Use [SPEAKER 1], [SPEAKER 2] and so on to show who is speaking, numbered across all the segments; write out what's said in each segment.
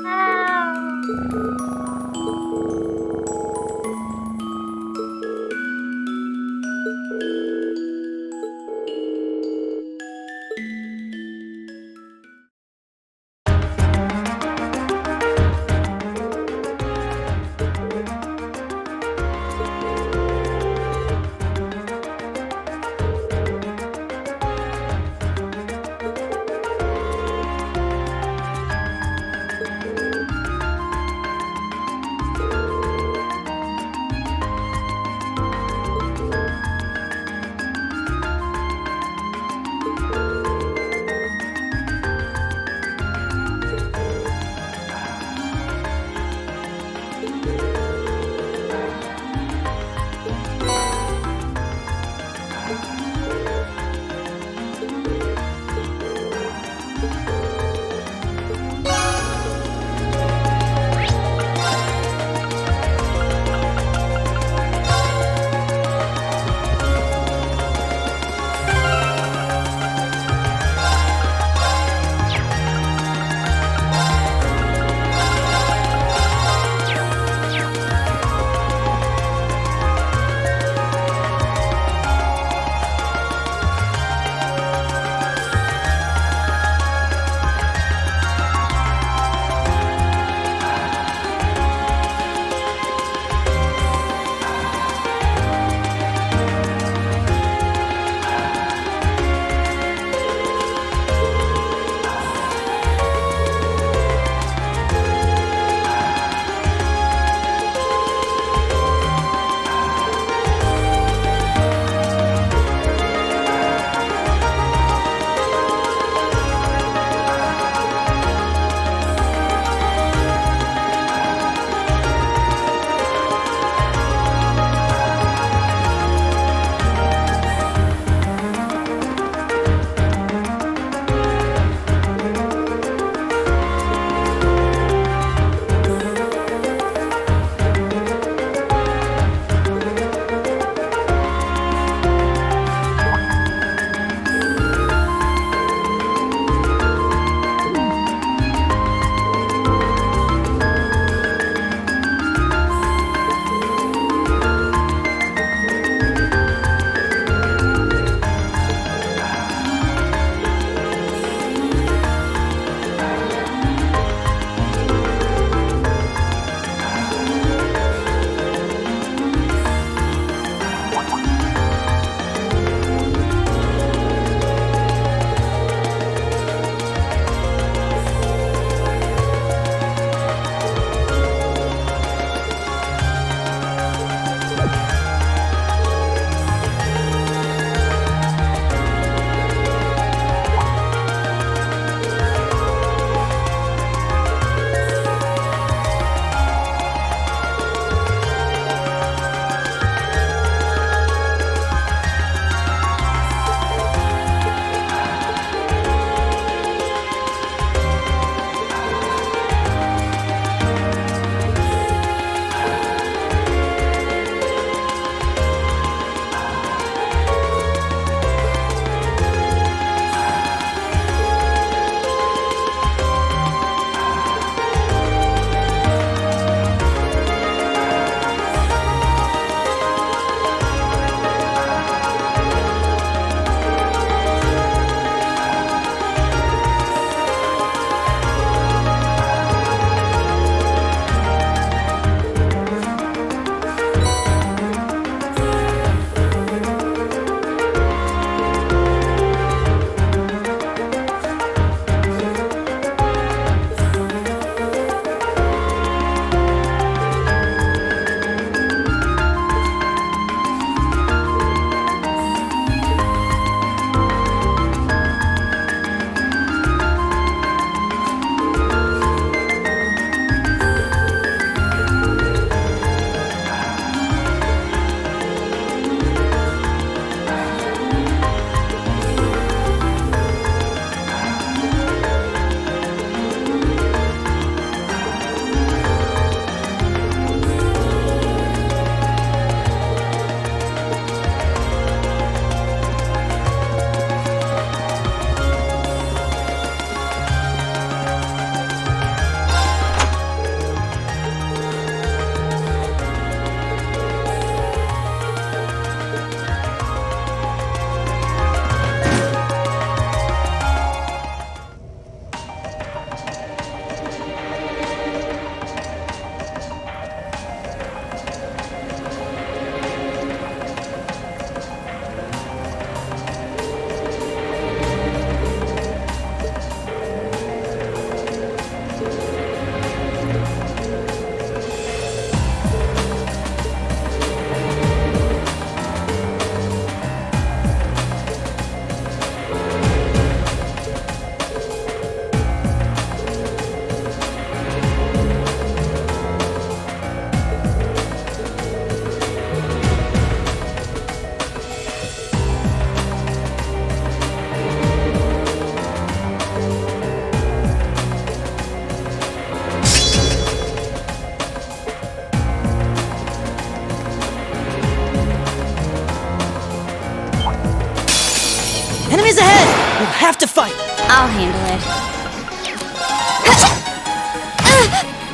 [SPEAKER 1] Ow.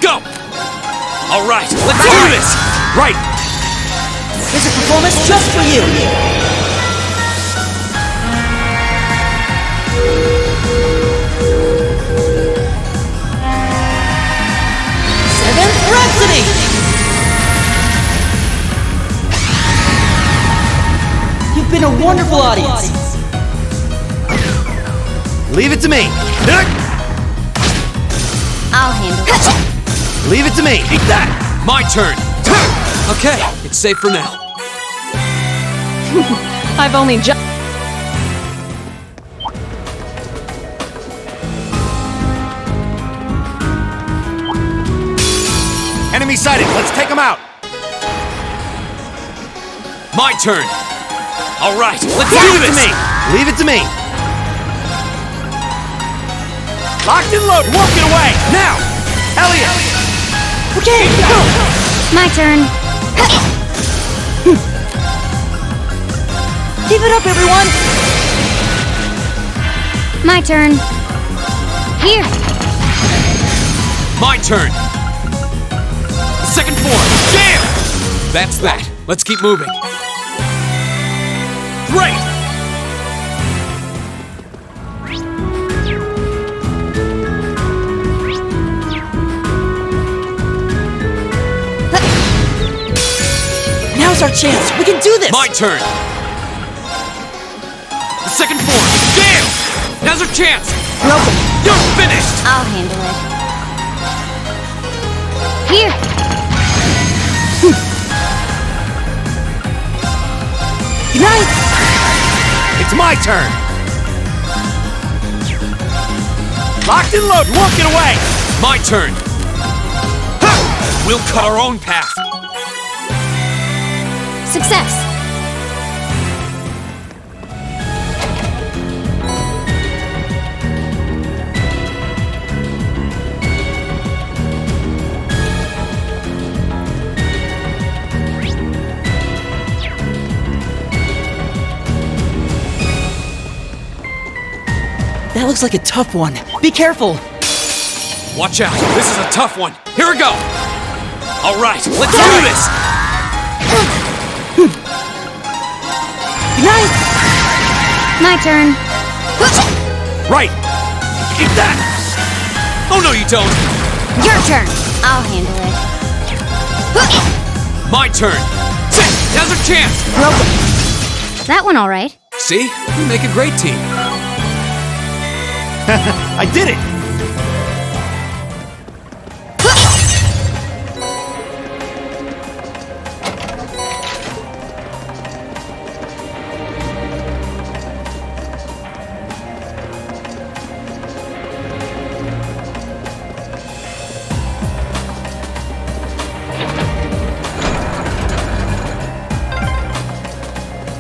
[SPEAKER 1] Go! All right, let's do this! Right!
[SPEAKER 2] There's a performance just for you! Seventh Rhapsody! You've been a wonderful audience!
[SPEAKER 3] Leave it to me!
[SPEAKER 4] I'll handle it.
[SPEAKER 3] Leave it to me!
[SPEAKER 1] Eat that! My turn! Okay, it's safe for now.
[SPEAKER 2] I've only just...
[SPEAKER 3] Enemy sighted! Let's take them out!
[SPEAKER 1] My turn! All right, let's
[SPEAKER 3] Leave
[SPEAKER 1] do
[SPEAKER 3] it to
[SPEAKER 1] this!
[SPEAKER 3] me! Leave it to me! Locked and loaded! Won't get away! Now! Elliot!
[SPEAKER 2] Okay, go!
[SPEAKER 4] My turn.
[SPEAKER 2] Keep it up, everyone!
[SPEAKER 4] My turn. Here.
[SPEAKER 1] My turn! Second form! Jam! That's that. Let's keep moving. Great!
[SPEAKER 2] Now's our chance! We can do this!
[SPEAKER 1] My turn! The second form! Jam! Now's our chance!
[SPEAKER 2] Welcome!
[SPEAKER 1] You're finished!
[SPEAKER 4] I'll handle it. Here.
[SPEAKER 2] Unite!
[SPEAKER 3] It's my turn! Locked and loaded! Won't get away!
[SPEAKER 1] My turn! Ha! We'll cut our own path!
[SPEAKER 4] Success.
[SPEAKER 2] That looks like a tough one. Be careful!
[SPEAKER 1] Watch out! This is a tough one! Here we go! All right, let's do this!
[SPEAKER 2] Unite!
[SPEAKER 4] My turn.
[SPEAKER 3] Right!
[SPEAKER 1] Eat that! Oh no, you don't!
[SPEAKER 4] Your turn. I'll handle it.
[SPEAKER 1] My turn! Now's our chance!
[SPEAKER 2] Welcome!
[SPEAKER 4] That one all right.
[SPEAKER 1] See? We make a great team.
[SPEAKER 3] I did it!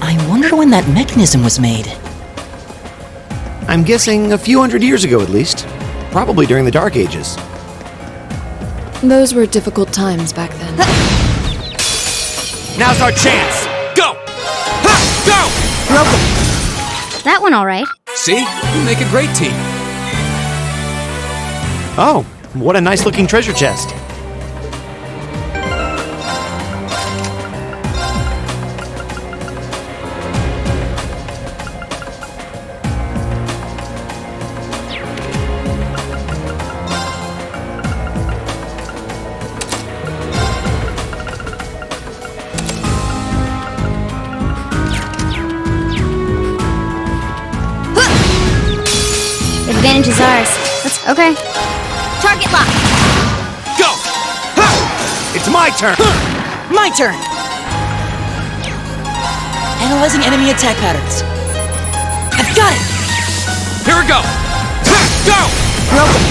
[SPEAKER 2] I wonder when that mechanism was made.
[SPEAKER 3] I'm guessing a few hundred years ago at least. Probably during the Dark Ages.
[SPEAKER 5] Those were difficult times back then.
[SPEAKER 3] Now's our chance!
[SPEAKER 1] Go! Ha! Go!
[SPEAKER 2] Welcome!
[SPEAKER 4] That one all right.
[SPEAKER 1] See? We make a great team.
[SPEAKER 3] Oh, what a nice looking treasure chest.
[SPEAKER 4] Advantage is ours. Okay. Target lock.
[SPEAKER 1] Go! Ha!
[SPEAKER 3] It's my turn!
[SPEAKER 2] My turn! Analyzing enemy attack patterns. I've got it!
[SPEAKER 1] Here we go! Ha! Go!
[SPEAKER 2] Welcome!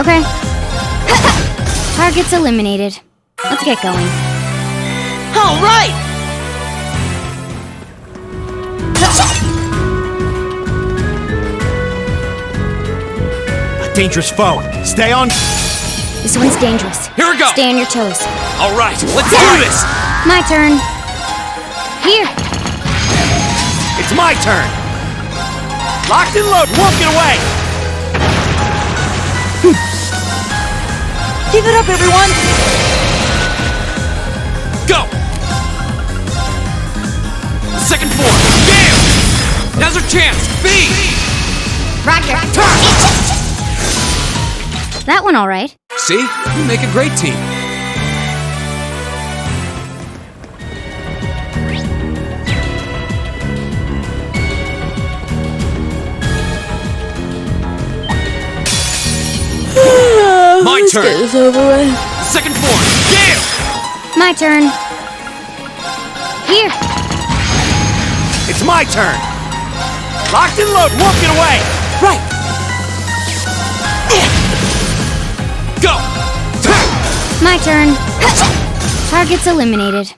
[SPEAKER 4] Okay. Target's eliminated. Let's get going.
[SPEAKER 2] All right!
[SPEAKER 3] A dangerous foe. Stay on.
[SPEAKER 4] This one's dangerous.
[SPEAKER 1] Here we go!
[SPEAKER 4] Stay on your toes.
[SPEAKER 1] All right, let's do this!
[SPEAKER 4] My turn. Here.
[SPEAKER 3] It's my turn. Locked and loaded. Won't get away.
[SPEAKER 2] Keep it up, everyone!
[SPEAKER 1] Go! Second form, Gale! Now's our chance, B!
[SPEAKER 4] Roger. That one all right.
[SPEAKER 1] See? We make a great team. My turn!
[SPEAKER 5] Get this over with.
[SPEAKER 1] Second form, Gale!
[SPEAKER 4] My turn. Here.
[SPEAKER 3] It's my turn! Locked and loaded, won't get away!
[SPEAKER 2] Right!
[SPEAKER 1] Go!
[SPEAKER 4] My turn. Target's eliminated.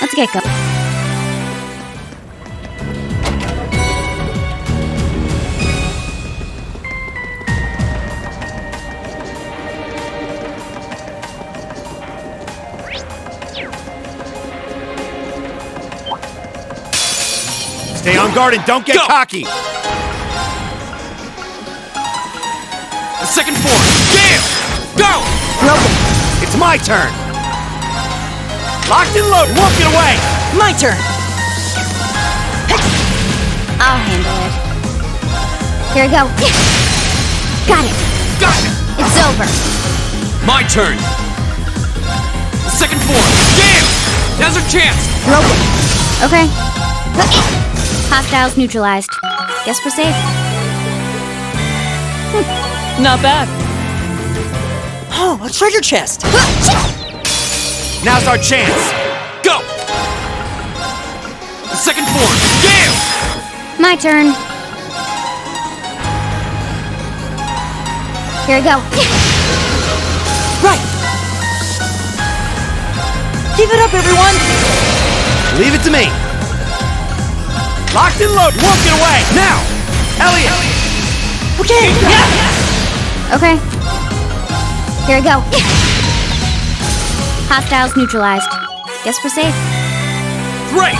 [SPEAKER 4] Let's get going.
[SPEAKER 3] Stay on guard and don't get
[SPEAKER 1] Go.
[SPEAKER 3] cocky!
[SPEAKER 1] Second form, Gale! Go!
[SPEAKER 2] Broken.
[SPEAKER 3] It's my turn! Locked and loaded, won't get away!
[SPEAKER 2] My turn!
[SPEAKER 4] I'll handle it. Here we go. Got it.
[SPEAKER 1] Got it!
[SPEAKER 4] It's over.
[SPEAKER 1] My turn! Second form, Gale! Now's our chance!
[SPEAKER 2] Broken.
[SPEAKER 4] Okay. Hostiles neutralized. Guess we're safe.
[SPEAKER 5] Not bad.
[SPEAKER 2] Oh, a treasure chest!
[SPEAKER 3] Now's our chance!
[SPEAKER 1] Go! Second form, Gale!
[SPEAKER 4] My turn. Here we go.
[SPEAKER 2] Right! Keep it up, everyone!
[SPEAKER 3] Leave it to me! Locked and loaded, won't get away! Now! Elliot!
[SPEAKER 2] Okay!
[SPEAKER 4] Okay. Here we go. Hostiles neutralized. Guess we're safe.
[SPEAKER 1] Great!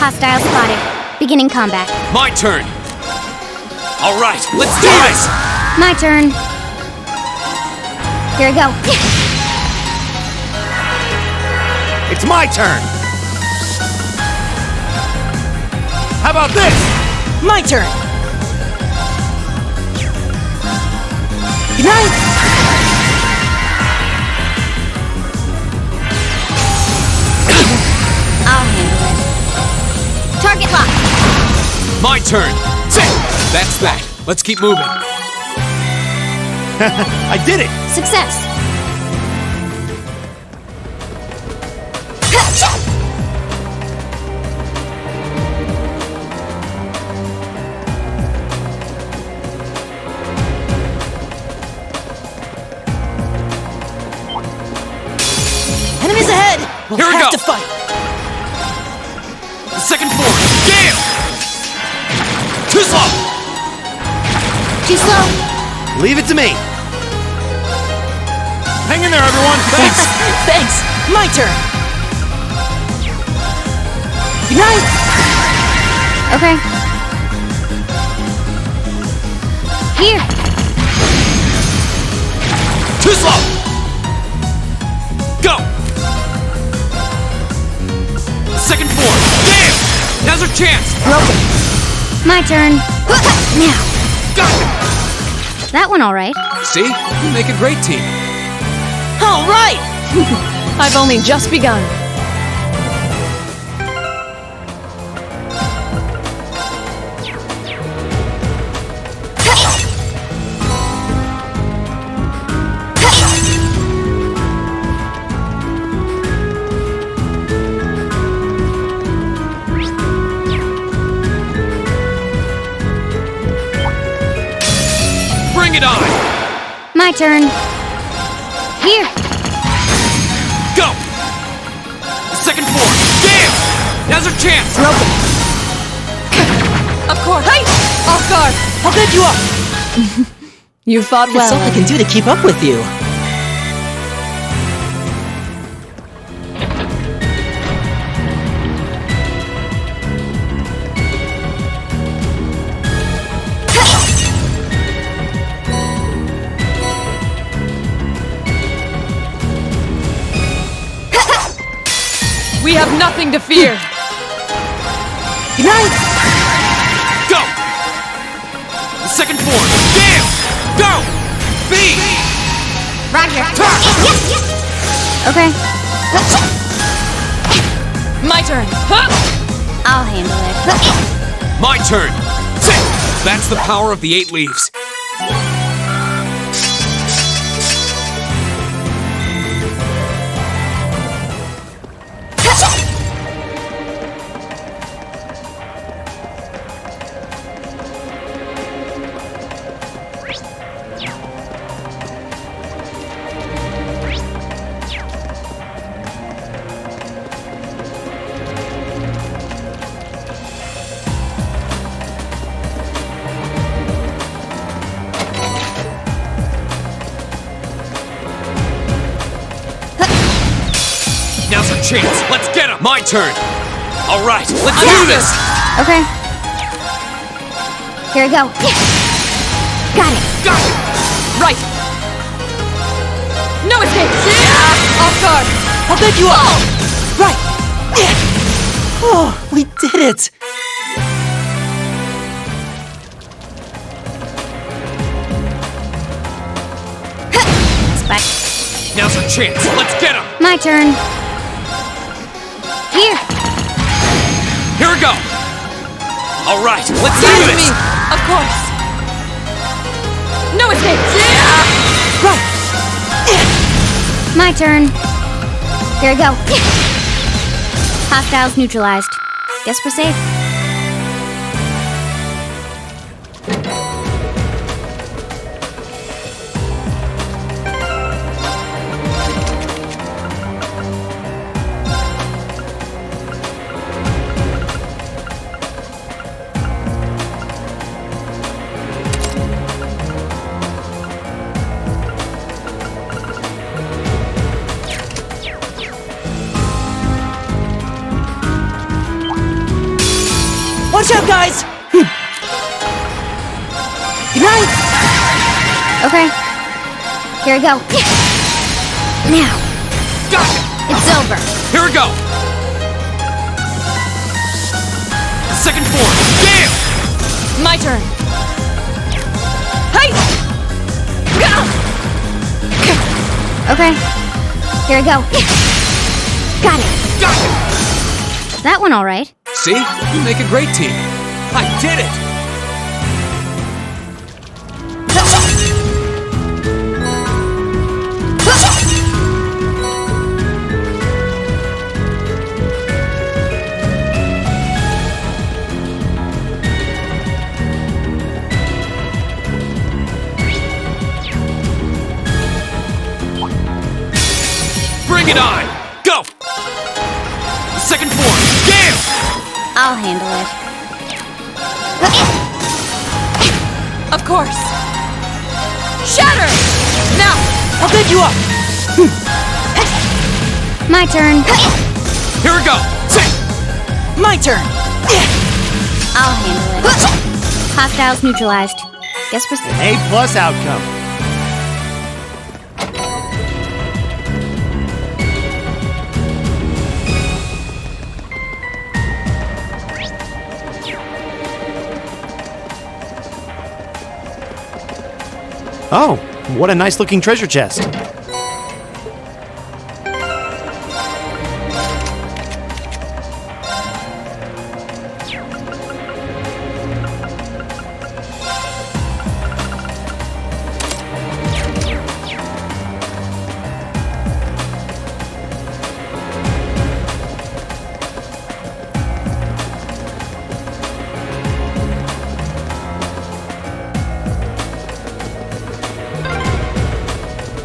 [SPEAKER 4] Hostile spotted. Beginning combat.
[SPEAKER 1] My turn! Alright, let's do this!
[SPEAKER 4] My turn. Here we go.
[SPEAKER 3] It's my turn! How about this?
[SPEAKER 2] My turn! Good night!
[SPEAKER 4] I'll handle it. Target locked.
[SPEAKER 1] My turn! That's that. Let's keep moving.
[SPEAKER 3] I did it!
[SPEAKER 4] Success.
[SPEAKER 2] Enemies ahead! We'll
[SPEAKER 1] Here we
[SPEAKER 2] have
[SPEAKER 1] go.
[SPEAKER 2] to fight!
[SPEAKER 1] Second form, Gale! Too slow!
[SPEAKER 4] Too slow.
[SPEAKER 3] Leave it to me! Hang in there, everyone! Thanks!
[SPEAKER 2] Thanks! My turn! Good night!
[SPEAKER 4] Okay. Here.
[SPEAKER 1] Too slow! Go! Second form, Gale! Now's our chance!
[SPEAKER 2] Broken.
[SPEAKER 4] My turn. Now.
[SPEAKER 1] Got it!
[SPEAKER 4] That one all right.
[SPEAKER 1] See? We make a great team.
[SPEAKER 2] All right!
[SPEAKER 5] I've only just begun.
[SPEAKER 1] Bring it on!
[SPEAKER 4] My turn. Here.
[SPEAKER 1] Go! Second form, Gale! Now's Now's our chance!
[SPEAKER 2] You're open.
[SPEAKER 5] Of course! Hey! Off guard!
[SPEAKER 2] How good you are!
[SPEAKER 5] You fought well.
[SPEAKER 2] That's all I can do to keep up with you.
[SPEAKER 5] We have nothing to fear.
[SPEAKER 2] Good night!
[SPEAKER 1] Go! The second form! Gale! Go! B!
[SPEAKER 4] Roger.
[SPEAKER 1] Turn!
[SPEAKER 4] Okay,
[SPEAKER 5] My turn. Huh?
[SPEAKER 4] I'll handle it.
[SPEAKER 1] My turn! Sit! That's the power of the 8 leaves. Now's our chance. Let's get him. My turn. All right, let's do this.
[SPEAKER 4] Okay. Here we go. Got it.
[SPEAKER 1] Got it.
[SPEAKER 5] Right. No escape. Yeah! Off guard.
[SPEAKER 2] How good you are! Right! Oh, we did it!
[SPEAKER 4] Spike.
[SPEAKER 1] Now's our chance. Let's get him.
[SPEAKER 4] My turn. Here.
[SPEAKER 1] Here we go. All right, let's do
[SPEAKER 5] Use
[SPEAKER 1] this.
[SPEAKER 5] me. Of course. No escape. Yeah!
[SPEAKER 2] Right!
[SPEAKER 4] My turn. Here we go. Hostiles neutralized. Guess we're safe.
[SPEAKER 2] Watch out, guys! Good night!
[SPEAKER 4] Okay. Here we go. Now,
[SPEAKER 1] Got it.
[SPEAKER 4] it's over.
[SPEAKER 1] Here we go. Second form. Gale.
[SPEAKER 5] My turn. Hey! Gah!
[SPEAKER 4] Okay. Here we go. Got it.
[SPEAKER 1] Got it.
[SPEAKER 4] That one all right.
[SPEAKER 1] See? You make a great team. I did it. Bring it on! Go! Second form, Gale!
[SPEAKER 4] I'll handle it.
[SPEAKER 5] Of course. Shatter! Now!
[SPEAKER 2] How good you are!
[SPEAKER 4] My turn.
[SPEAKER 1] Here we go! Sit!
[SPEAKER 2] My turn!
[SPEAKER 4] I'll handle it. Hostiles neutralized. Guess we're safe.
[SPEAKER 3] A+ outcome. Oh, what a nice looking treasure chest.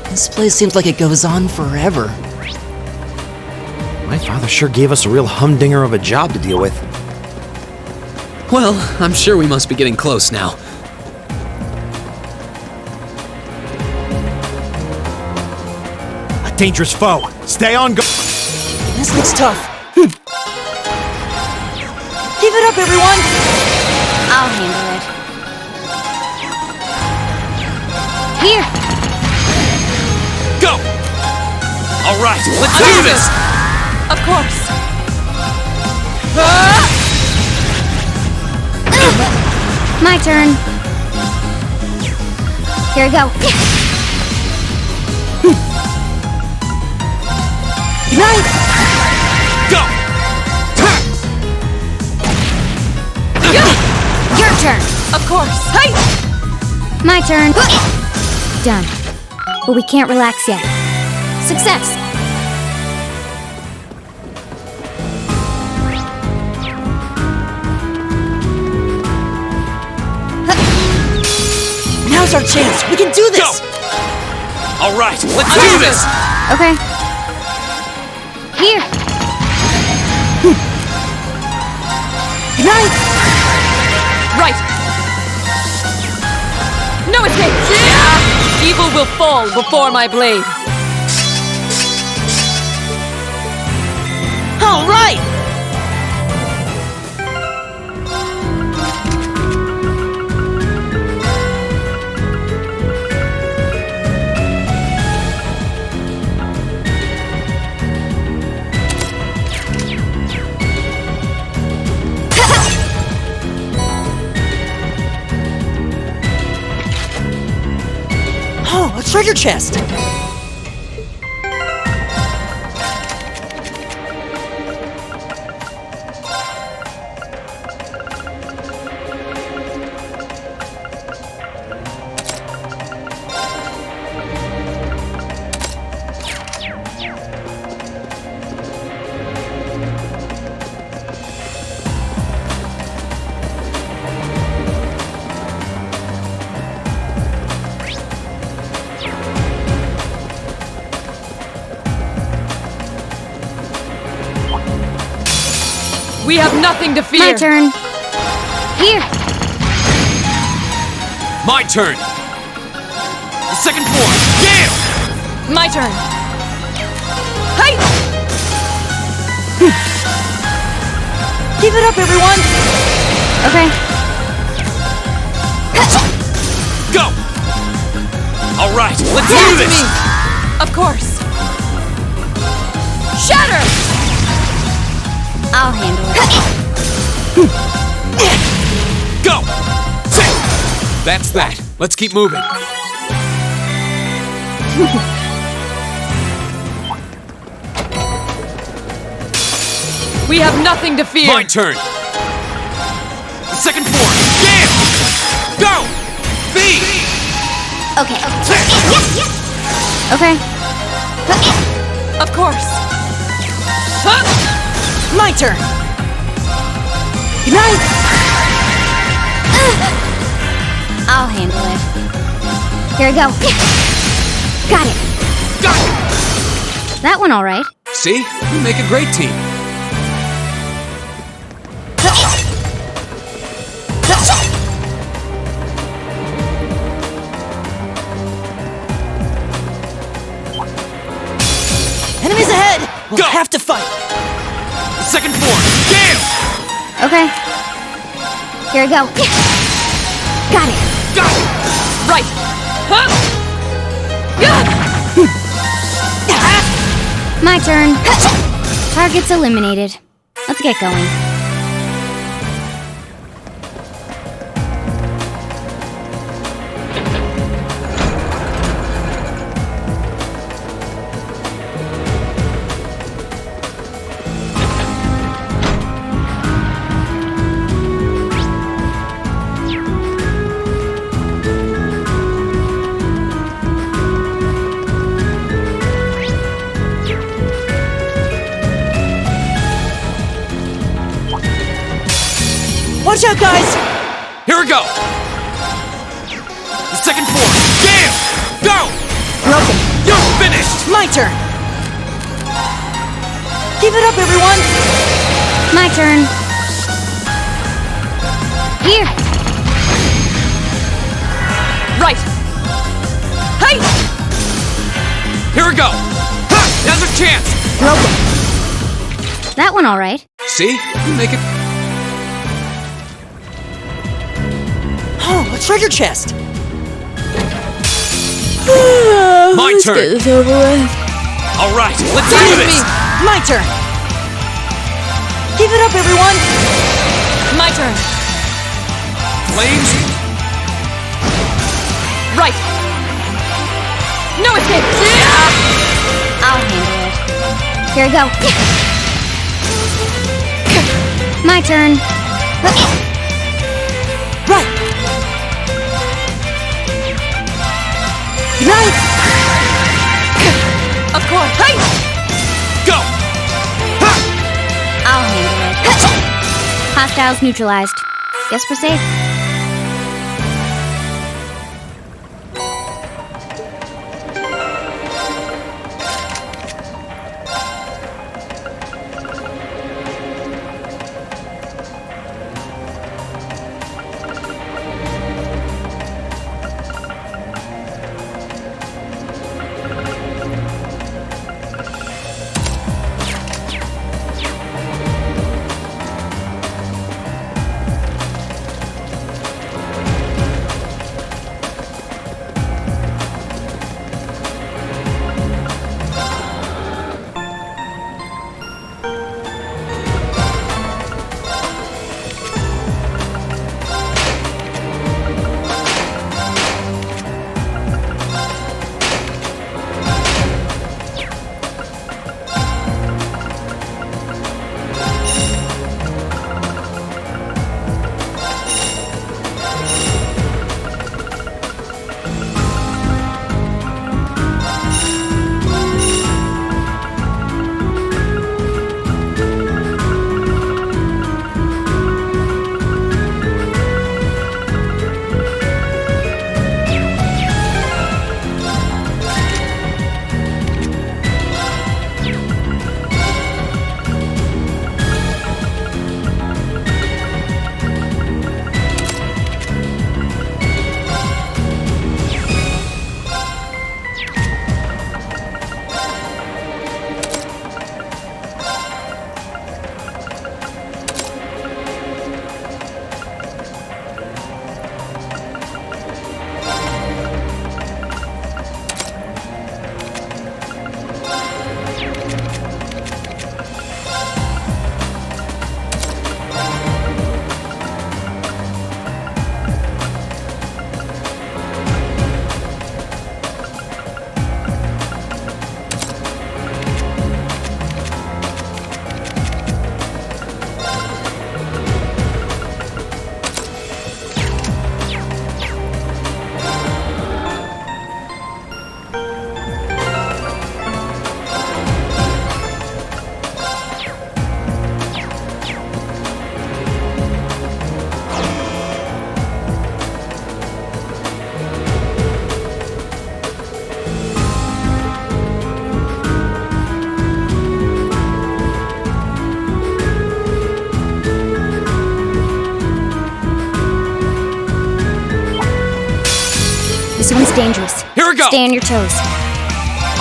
[SPEAKER 3] This place seems like it goes on forever. I Father sure gave us a real humdinger of a job to deal with.
[SPEAKER 1] Well, I'm sure we must be getting close now.
[SPEAKER 6] A dangerous foe. Stay on go.
[SPEAKER 2] This looks tough. Give it up, everyone!
[SPEAKER 4] I'll handle it. Here!
[SPEAKER 1] Go! All right, let's do this!
[SPEAKER 5] Of course.
[SPEAKER 4] My turn. Here we go.
[SPEAKER 2] Nice!
[SPEAKER 1] Go!
[SPEAKER 4] Your turn.
[SPEAKER 5] Of course. Hey!
[SPEAKER 4] My turn. Done. But we can't relax yet. Success.
[SPEAKER 2] Now's our chance. We can do this!
[SPEAKER 1] Go! All right, let's do this!
[SPEAKER 4] Okay. Here.
[SPEAKER 2] Nice!
[SPEAKER 5] Right. No escape. Yeah! Evil will fall before my blade.
[SPEAKER 2] All right! Oh, a treasure chest!
[SPEAKER 5] We have nothing to fear.
[SPEAKER 4] My turn. Here.
[SPEAKER 1] My turn! The second form, Gale!
[SPEAKER 5] My turn. Hey!
[SPEAKER 2] Give it up, everyone!
[SPEAKER 4] Okay.
[SPEAKER 1] Go! All right, let's
[SPEAKER 5] Give
[SPEAKER 1] do
[SPEAKER 5] it to
[SPEAKER 1] this!
[SPEAKER 5] me. Of course. Shatter!
[SPEAKER 4] I'll handle it.
[SPEAKER 1] Go! Sit! That's that. Let's keep moving.
[SPEAKER 5] We have nothing to fear.
[SPEAKER 1] My turn. The second form, Gale! Go! B!
[SPEAKER 4] Okay. Yes. Okay.
[SPEAKER 5] Of course.
[SPEAKER 2] My turn! Nice!
[SPEAKER 4] I'll handle it. Here we go. Got it.
[SPEAKER 1] Got it!
[SPEAKER 4] That one all right.
[SPEAKER 1] See? We make a great team.
[SPEAKER 2] Enemies ahead! We'll
[SPEAKER 1] Go!
[SPEAKER 2] have to fight!
[SPEAKER 1] The second form, Gale!
[SPEAKER 4] Okay. Here we go. Got it.
[SPEAKER 1] Got it!
[SPEAKER 5] Right. Huh? Yeah!
[SPEAKER 4] My turn. Target's eliminated. Let's get going.
[SPEAKER 2] Watch out, guys!
[SPEAKER 1] Here we go! The second form, Gale! Go!
[SPEAKER 2] Broken.
[SPEAKER 1] You're finished!
[SPEAKER 2] My turn! Keep it up, everyone!
[SPEAKER 4] My turn. Here.
[SPEAKER 5] Right! Hey!
[SPEAKER 1] Here we go! Ha! Now's our chance!
[SPEAKER 4] That one all right.
[SPEAKER 1] See? You make it.
[SPEAKER 2] Oh, a treasure chest!
[SPEAKER 1] My turn!
[SPEAKER 5] Get this over with.
[SPEAKER 1] All right, let's
[SPEAKER 2] Time
[SPEAKER 1] do
[SPEAKER 2] for
[SPEAKER 1] this!
[SPEAKER 2] me! My turn! Keep it up, everyone!
[SPEAKER 5] My turn.
[SPEAKER 1] Flames?
[SPEAKER 5] Right! No escape!
[SPEAKER 4] I'll handle it. Here we go. My turn.
[SPEAKER 2] Right! Good night!
[SPEAKER 5] Of course! Hey!
[SPEAKER 1] Go! Ha!
[SPEAKER 4] I'll handle it. Hostiles neutralized. Guess we're safe. This one's dangerous.
[SPEAKER 1] Here we go!
[SPEAKER 4] Stay on your toes.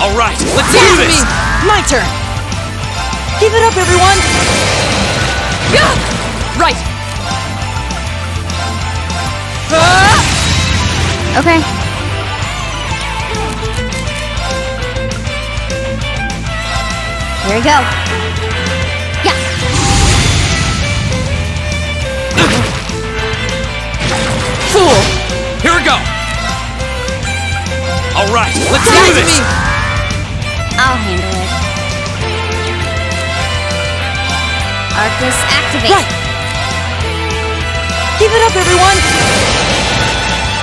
[SPEAKER 1] All right, let's do
[SPEAKER 2] Time for
[SPEAKER 1] this!
[SPEAKER 2] me! My turn! Keep it up, everyone!
[SPEAKER 5] Right!
[SPEAKER 4] Okay. Here we go. Yeah.
[SPEAKER 5] Fool!
[SPEAKER 1] Here we go! All right, let's
[SPEAKER 5] Time
[SPEAKER 1] do
[SPEAKER 5] for
[SPEAKER 1] this!
[SPEAKER 5] me!
[SPEAKER 4] I'll handle it. Arcus, activate.
[SPEAKER 2] Right! Keep it up, everyone!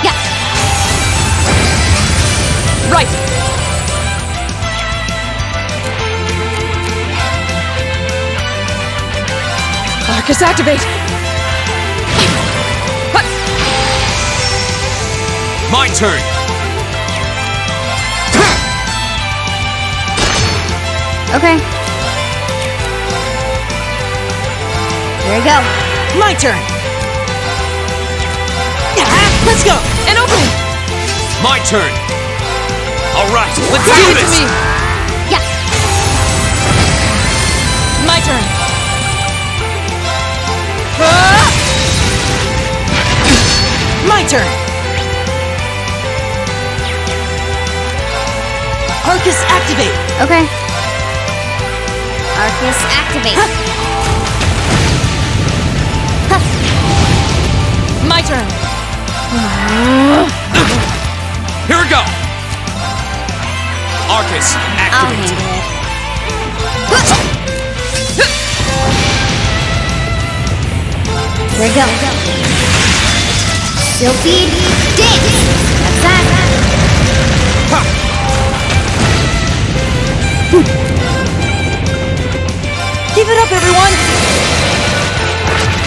[SPEAKER 4] Yeah.
[SPEAKER 5] Right! Arcus, activate!
[SPEAKER 1] My turn!
[SPEAKER 4] Okay. Here we go.
[SPEAKER 2] My turn. Let's go.
[SPEAKER 5] An opening!
[SPEAKER 1] My turn. All right, let's
[SPEAKER 5] Give
[SPEAKER 1] do
[SPEAKER 5] it to
[SPEAKER 1] this.
[SPEAKER 5] me!
[SPEAKER 4] Yeah.
[SPEAKER 5] My turn!
[SPEAKER 2] My turn. Arcus activate.
[SPEAKER 4] Okay. Arcus activate.
[SPEAKER 5] My turn!
[SPEAKER 1] Here we go. Arcus,
[SPEAKER 4] I'll
[SPEAKER 1] activate.
[SPEAKER 4] handle it. Here we go. Sylphid dance. That's that.
[SPEAKER 2] Keep it up, everyone.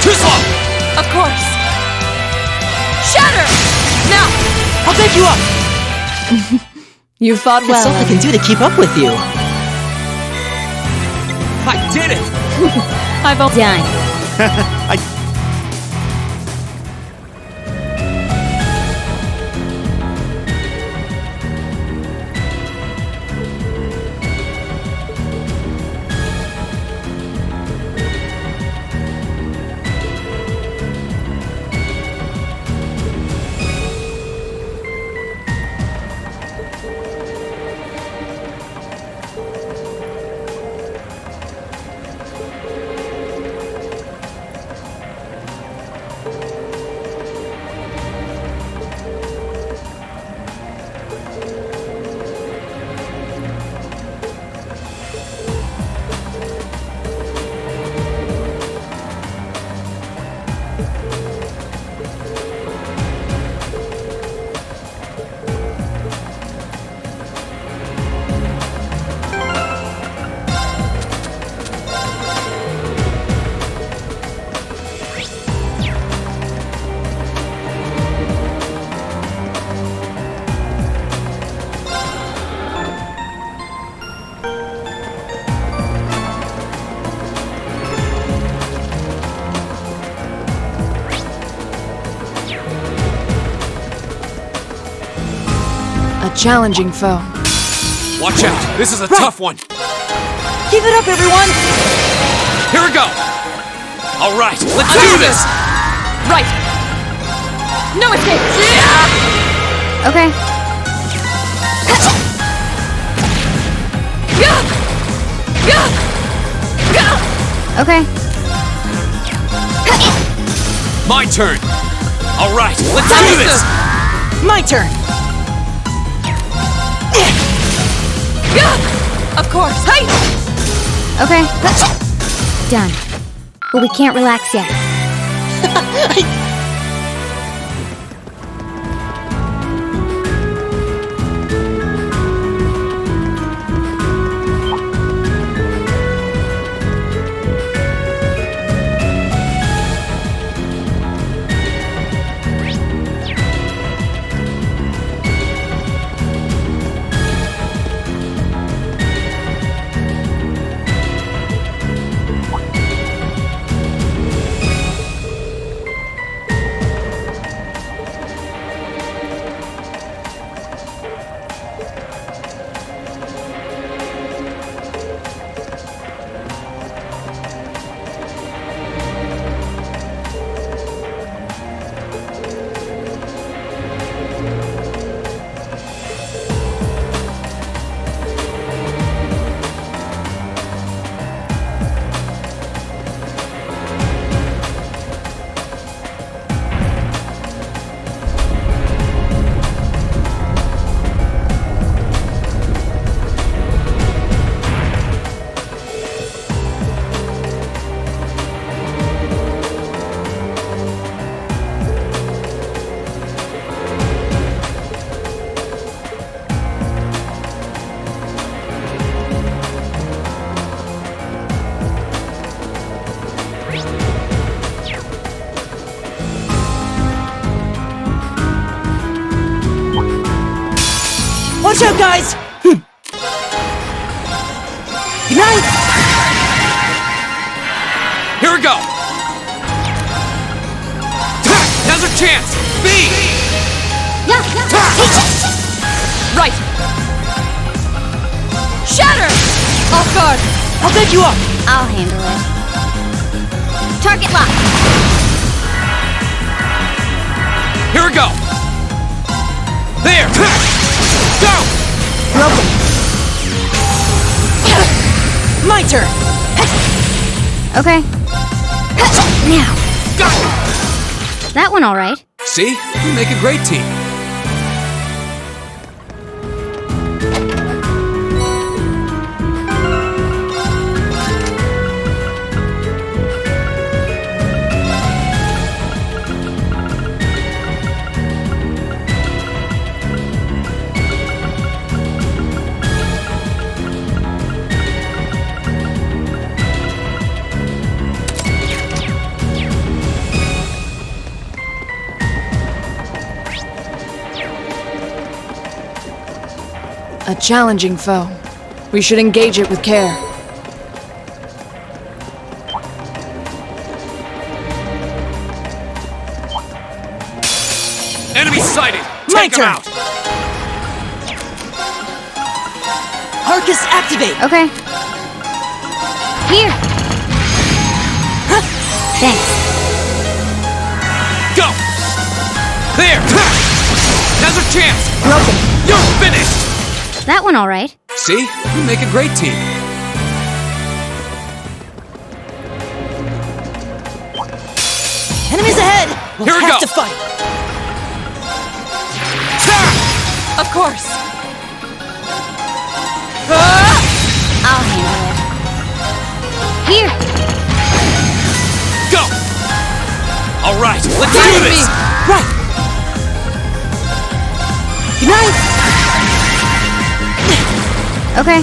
[SPEAKER 1] Too slow.
[SPEAKER 5] Of course! Shatter! Now!
[SPEAKER 2] I'll take you up.
[SPEAKER 5] You fought
[SPEAKER 2] That's all I
[SPEAKER 5] well.
[SPEAKER 2] can do to keep up with you.
[SPEAKER 1] I did it.
[SPEAKER 5] I've all
[SPEAKER 4] Done.
[SPEAKER 5] a challenging foe.
[SPEAKER 1] Watch out. This is a tough one.
[SPEAKER 2] Keep it up, everyone.
[SPEAKER 1] Here we go. All right, let's do
[SPEAKER 5] Understood.
[SPEAKER 1] this.
[SPEAKER 5] Right! No escape!
[SPEAKER 4] Okay. Okay.
[SPEAKER 1] My turn. All right, let's do this.
[SPEAKER 2] My turn.
[SPEAKER 5] Of course! Hey!
[SPEAKER 4] Okay. Done. But we can't relax yet.
[SPEAKER 2] Watch out, guys. Good night.
[SPEAKER 1] Here we go. Now's our chance! B!
[SPEAKER 4] Yeah.
[SPEAKER 5] Right! Shatter! Off guard!
[SPEAKER 2] I'll bend you up.
[SPEAKER 4] I'll handle it. Target lock.
[SPEAKER 1] Here we go! There! Go!
[SPEAKER 2] Broken. My turn.
[SPEAKER 4] Okay. Now.
[SPEAKER 1] Got it!
[SPEAKER 4] That one all right.
[SPEAKER 1] See? We make a great team.
[SPEAKER 5] A challenging foe. We should engage it with care.
[SPEAKER 1] Enemy sighted!
[SPEAKER 2] My
[SPEAKER 1] Take him
[SPEAKER 2] turn.
[SPEAKER 1] out!
[SPEAKER 2] Arcus activate.
[SPEAKER 4] Okay. Here. Thanks.
[SPEAKER 1] Go! There! Now's our chance!
[SPEAKER 2] Broken.
[SPEAKER 1] You're finished!
[SPEAKER 4] That one all right.
[SPEAKER 1] See? We make a great team.
[SPEAKER 2] Enemies ahead. We'll
[SPEAKER 1] Here we
[SPEAKER 2] have
[SPEAKER 1] go.
[SPEAKER 2] to fight.
[SPEAKER 5] Of course!
[SPEAKER 4] I'll handle it. Here.
[SPEAKER 1] Go! All right, let's
[SPEAKER 5] Leave
[SPEAKER 1] do
[SPEAKER 5] me.
[SPEAKER 1] this!
[SPEAKER 2] Right. Good night.
[SPEAKER 4] Okay.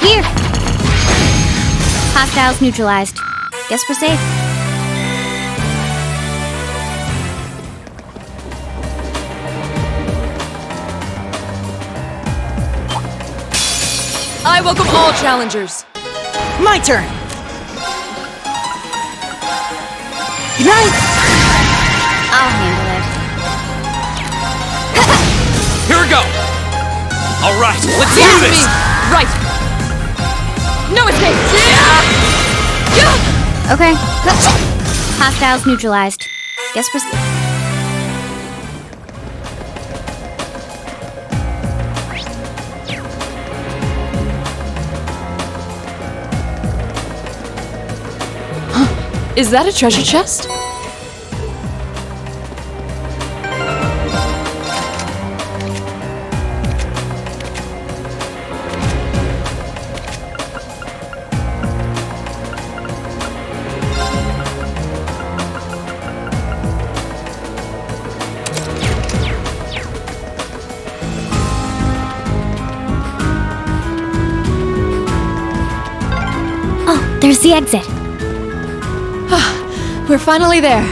[SPEAKER 4] Here. Hostiles neutralized. Guess we're safe.
[SPEAKER 5] I welcome all challengers.
[SPEAKER 2] My turn. Good night.
[SPEAKER 4] I'll handle it.
[SPEAKER 1] Here we go! All right, let's do
[SPEAKER 5] Leave
[SPEAKER 1] this!
[SPEAKER 5] me. Right! No escape!
[SPEAKER 4] Okay. Hostiles neutralized. Guess we're
[SPEAKER 5] Is that a treasure chest?
[SPEAKER 4] Oh, there's the exit.
[SPEAKER 5] We're finally there.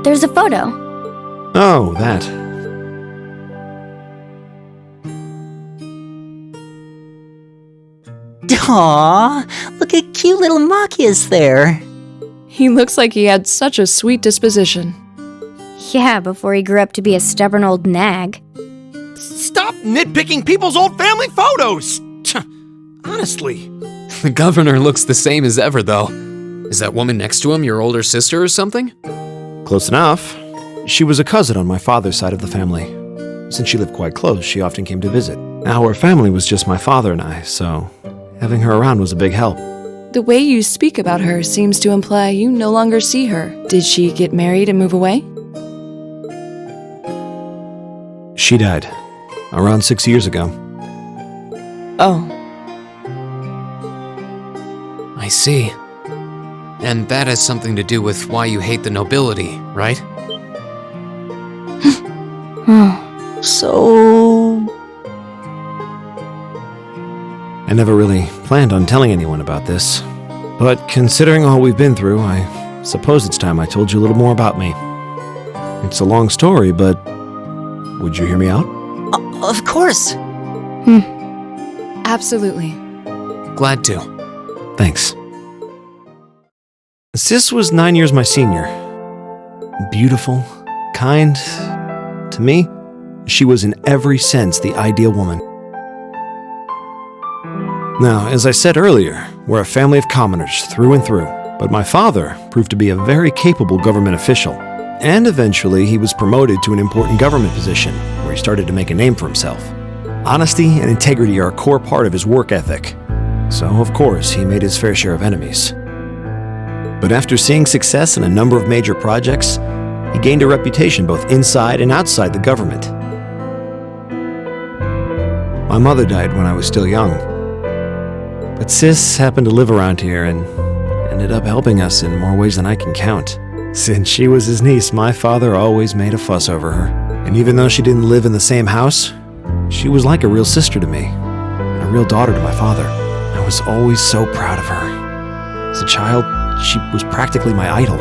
[SPEAKER 4] There's a photo.
[SPEAKER 3] Oh, that.
[SPEAKER 7] Aww, look at cute little Machias there.
[SPEAKER 5] He looks like he had such a sweet disposition.
[SPEAKER 4] Yeah, before he grew up to be a stubborn old nag.
[SPEAKER 3] Stop nitpicking people's old family photos! Honestly.
[SPEAKER 1] The governor looks the same as ever, though. Is that woman next to him your older sister or something?
[SPEAKER 3] Close enough. She was a cousin on my father's side of the family. Since she lived quite close, she often came to visit. Now her family was just my father and I, so having her around was a big help.
[SPEAKER 5] The way you speak about her seems to imply you no longer see her. Did she get married and move away?
[SPEAKER 3] She died around 6 years ago.
[SPEAKER 5] Oh,
[SPEAKER 1] I see. And that has something to do with why you hate the nobility, right?
[SPEAKER 7] So...
[SPEAKER 3] I never really planned on telling anyone about this. But considering all we've been through, I suppose it's time I told you a little more about me. It's a long story, but would you hear me out?
[SPEAKER 7] Of course.
[SPEAKER 5] absolutely.
[SPEAKER 1] Glad to.
[SPEAKER 3] Thanks. Sis was 9 years my senior. Beautiful, kind. To me, she was in every sense the ideal woman. Now, as I said earlier, we're a family of commoners through and through, but my father proved to be a very capable government official, and eventually he was promoted to an important government position where he started to make a name for himself. Honesty and integrity are a core part of his work ethic, so of course he made his fair share of enemies. But after seeing success in a number of major projects, he gained a reputation both inside and outside the government. My mother died when I was still young, but Sis happened to live around here and ended up helping us in more ways than I can count. Since she was his niece, my father always made a fuss over her. And even though she didn't live in the same house, she was like a real sister to me, and a real daughter to my father. I was always so proud of her. As a child, she was practically my idol.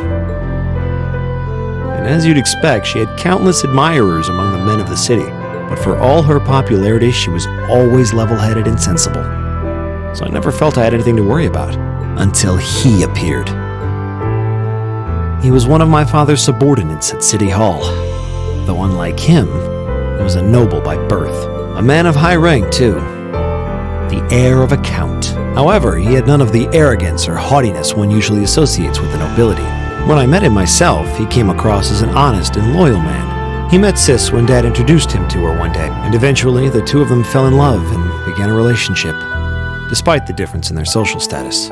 [SPEAKER 3] And as you'd expect, she had countless admirers among the men of the city. But for all her popularity, she was always level-headed and sensible. So I never felt I had anything to worry about, until he appeared. He was one of my father's subordinates at City Hall, though unlike him, he was a noble by birth, a man of high rank too, the heir of a count. However, he had none of the arrogance or haughtiness one usually associates with the nobility. When I met him myself, he came across as an honest and loyal man. He met Sis when Dad introduced him to her one day, and eventually the two of them fell in love and began a relationship, despite the difference in their social status.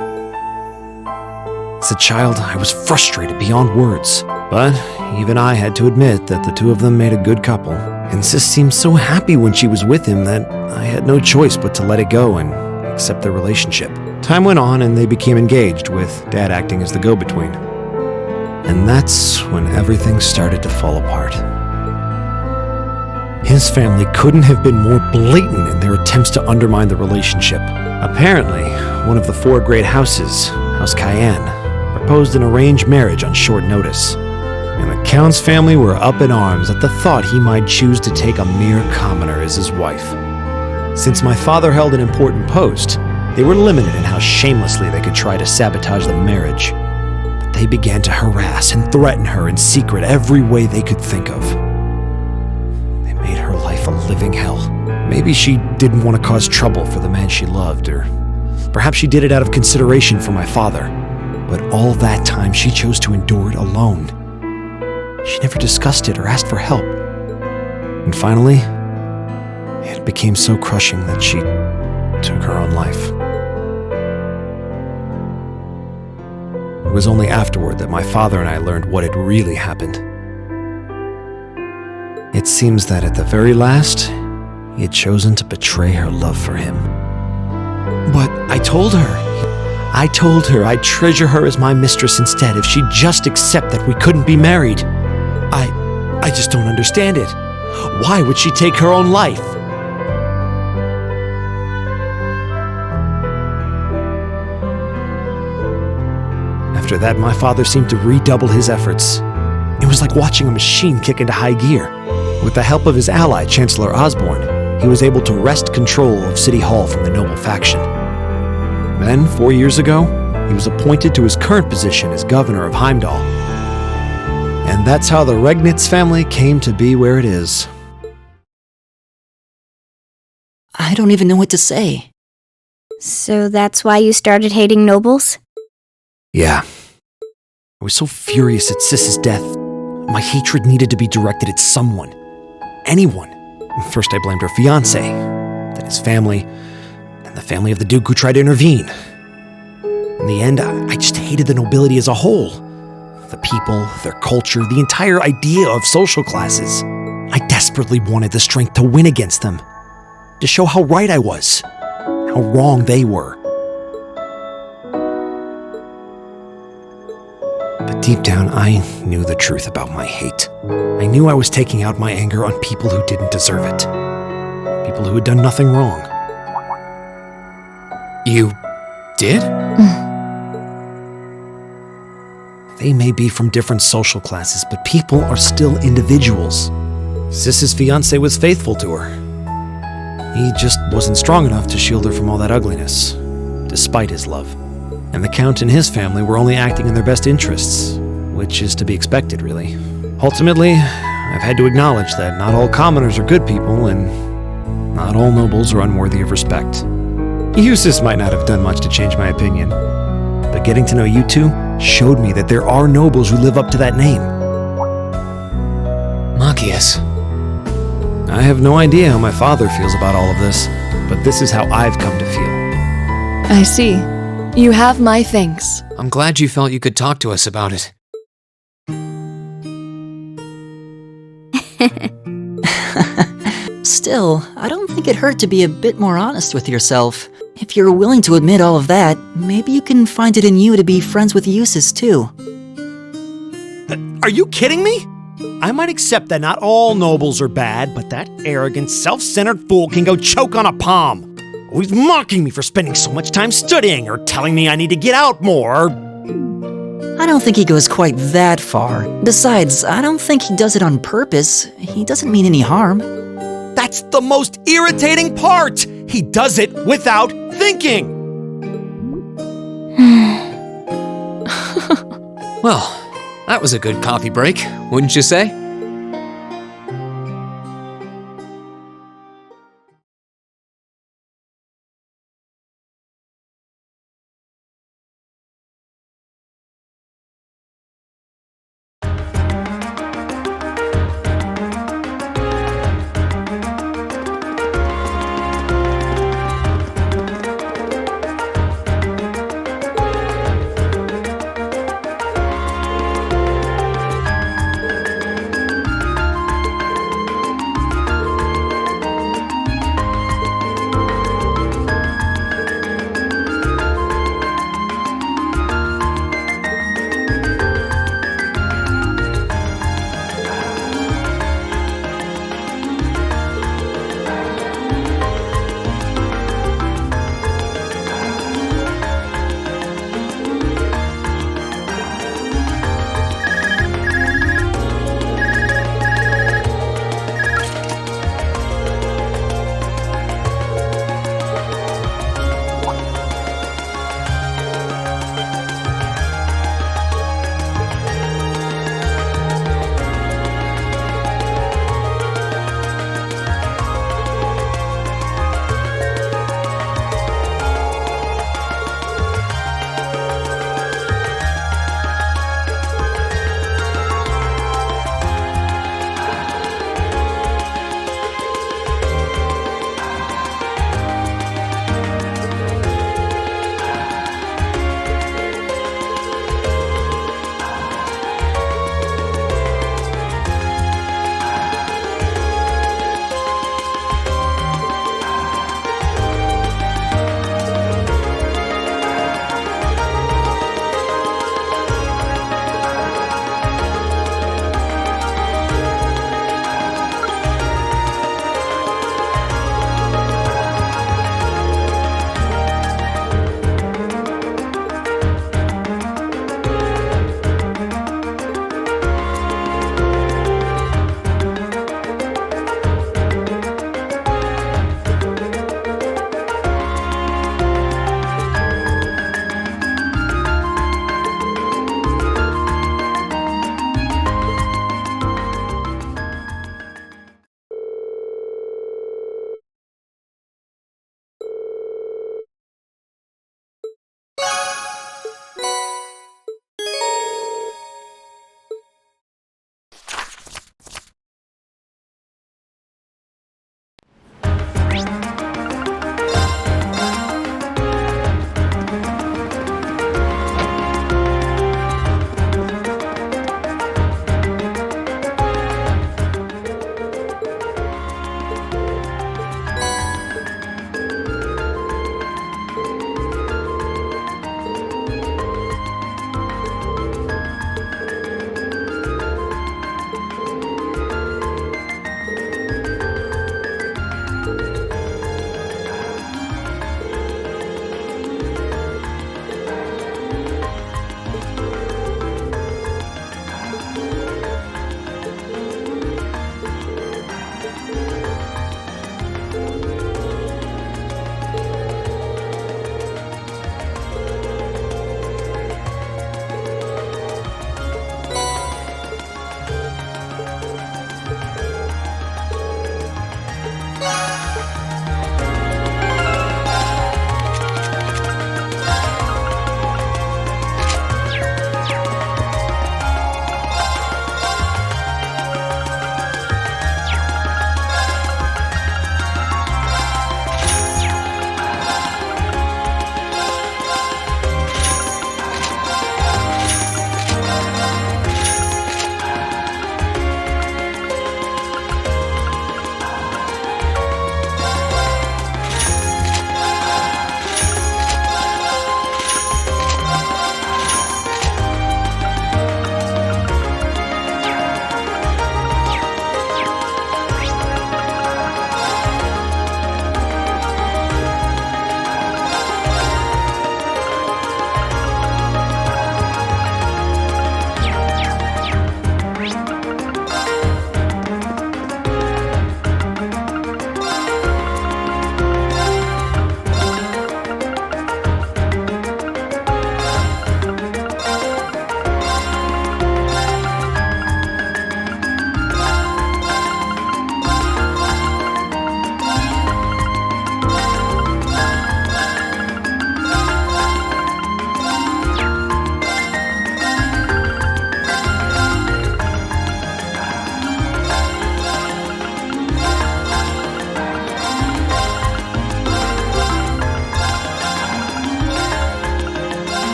[SPEAKER 3] As a child, I was frustrated beyond words, but even I had to admit that the two of them made a good couple, and Sis seemed so happy when she was with him that I had no choice but to let it go and accept their relationship. Time went on and they became engaged, with Dad acting as the go-between. And that's when everything started to fall apart. His family couldn't have been more blatant in their attempts to undermine the relationship. Apparently, one of the four great houses, House Cayenne, proposed an arranged marriage on short notice, and the Count's family were up in arms at the thought he might choose to take a mere commoner as his wife. Since my father held an important post, they were limited in how shamelessly they could try to sabotage the marriage. But they began to harass and threaten her in secret every way they could think of. They made her life a living hell. Maybe she didn't want to cause trouble for the man she loved, or perhaps she did it out of consideration for my father. But all that time, she chose to endure it alone. She never discussed it or asked for help. And finally, it became so crushing that she took her own life. It was only afterward that my father and I learned what had really happened. It seems that at the very last, he had chosen to betray her love for him. But I told her I'd treasure her as my mistress instead if she'd just accept that we couldn't be married. I just don't understand it. Why would she take her own life? After that, my father seemed to redouble his efforts. It was like watching a machine kick into high gear. With the help of his ally, Chancellor Osborne, he was able to wrest control of City Hall from the noble faction. Then, 4 years ago, he was appointed to his current position as governor of Heimdall. And that's how the Regnitz family came to be where it is.
[SPEAKER 7] I don't even know what to say.
[SPEAKER 4] So that's why you started hating nobles?
[SPEAKER 3] Yeah. I was so furious at Sis's death. My hatred needed to be directed at someone. Anyone. First I blamed her fiancé, then his family, and the family of the Duke who tried to intervene. In the end, I just hated the nobility as a whole. The people, their culture, the entire idea of social classes. I desperately wanted the strength to win against them. To show how right I was. How wrong they were. But deep down, I knew the truth about my hate. I knew I was taking out my anger on people who didn't deserve it. People who had done nothing wrong.
[SPEAKER 1] You did?
[SPEAKER 3] They may be from different social classes, but people are still individuals. Sis's fiancé was faithful to her. He just wasn't strong enough to shield her from all that ugliness, despite his love. And the Count and his family were only acting in their best interests, which is to be expected, really. Ultimately, I've had to acknowledge that not all commoners are good people, and not all nobles are unworthy of respect. Eustace might not have done much to change my opinion, but getting to know you two showed me that there are nobles who live up to that name.
[SPEAKER 1] Machias.
[SPEAKER 3] I have no idea how my father feels about all of this, but this is how I've come to feel.
[SPEAKER 5] I see. You have my thanks.
[SPEAKER 1] I'm glad you felt you could talk to us about it.
[SPEAKER 7] Still, I don't think it hurt to be a bit more honest with yourself. If you're willing to admit all of that, maybe you can find it in you to be friends with Eustace too.
[SPEAKER 6] Are you kidding me? I might accept that not all nobles are bad, but that arrogant, self-centered fool can go choke on a palm. Always mocking me for spending so much time studying, or telling me I need to get out more.
[SPEAKER 7] I don't think he goes quite that far. Besides, I don't think he does it on purpose. He doesn't mean any harm.
[SPEAKER 6] That's the most irritating part! He does it without thinking!
[SPEAKER 1] Well, that was a good coffee break, wouldn't you say?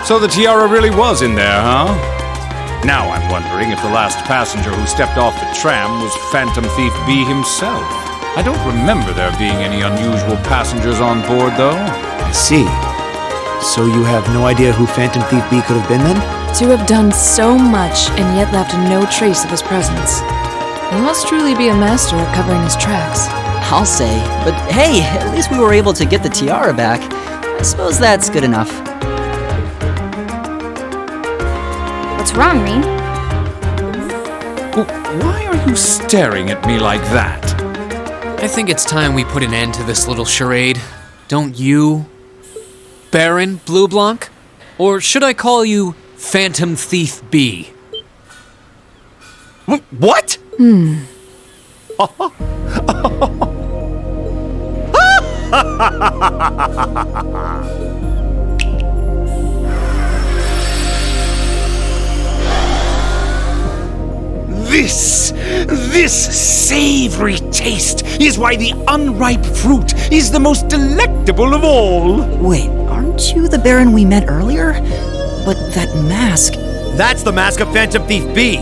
[SPEAKER 8] So the tiara really was in there, huh? Now I'm wondering if the last passenger who stepped off the tram was Phantom Thief B himself. I don't remember there being any unusual passengers on board, though.
[SPEAKER 3] I see. So you have no idea who Phantom Thief B could have been then?
[SPEAKER 5] To have done so much and yet left no trace of his presence. He must truly be a master at covering his tracks.
[SPEAKER 7] I'll say. But hey, at least we were able to get the tiara back. I suppose that's good enough.
[SPEAKER 4] What's wrong, Rean?
[SPEAKER 8] Why are you staring at me like that?
[SPEAKER 1] I think it's time we put an end to this little charade. Don't you, Baron Blue Blanc? Or should I call you Phantom Thief B?
[SPEAKER 6] What?
[SPEAKER 8] This savory taste is why the unripe fruit is the most delectable of all.
[SPEAKER 7] Wait, aren't you the Baron we met earlier? But that mask...
[SPEAKER 6] That's the mask of Phantom Thief B.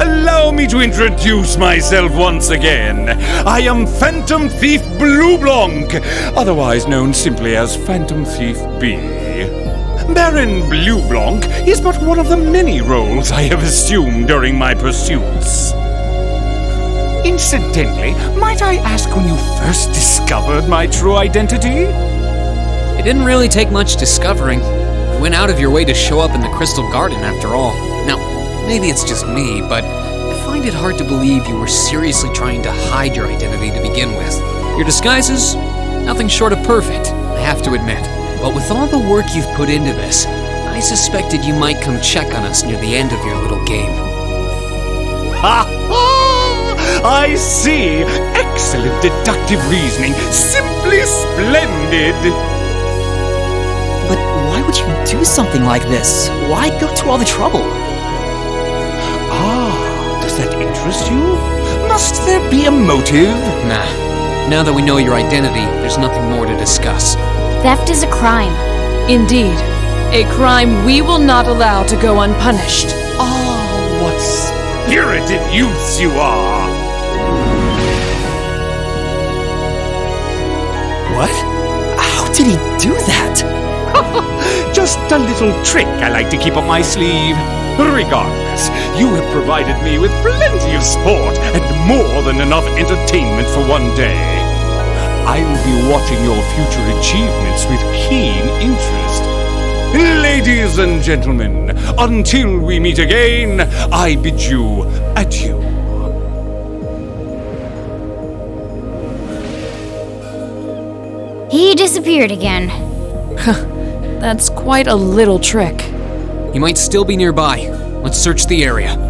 [SPEAKER 8] Allow me to introduce myself once again. I am Phantom Thief Blue Blanc, otherwise known simply as Phantom Thief B. Baron Blue Blanc is but one of the many roles I have assumed during my pursuits. Incidentally, might I ask when you first discovered my true identity?
[SPEAKER 1] It didn't really take much discovering. You went out of your way to show up in the Crystal Garden after all. Now, maybe it's just me, but I find it hard to believe you were seriously trying to hide your identity to begin with. Your disguises? Nothing short of perfect, I have to admit. But with all the work you've put into this, I suspected you might come check on us near the end of your little game.
[SPEAKER 8] Ha ha! I see! Excellent deductive reasoning. Simply splendid!
[SPEAKER 7] But why would you do something like this? Why go to all the trouble?
[SPEAKER 8] Ah, does that interest you? Must there be a motive?
[SPEAKER 1] Nah. Now that we know your identity, there's nothing more to discuss.
[SPEAKER 4] Theft is a crime.
[SPEAKER 5] Indeed, a crime we will not allow to go unpunished.
[SPEAKER 8] Ah, what spirited youths you are!
[SPEAKER 6] What?
[SPEAKER 7] How did he do that?
[SPEAKER 8] Just a little trick I like to keep up my sleeve. Regardless, you have provided me with plenty of sport and more than enough entertainment for one day. I will be watching your future achievements with keen interest. Ladies and gentlemen, until we meet again, I bid you adieu.
[SPEAKER 4] He disappeared again.
[SPEAKER 5] That's quite a little trick.
[SPEAKER 1] He might still be nearby. Let's search the area.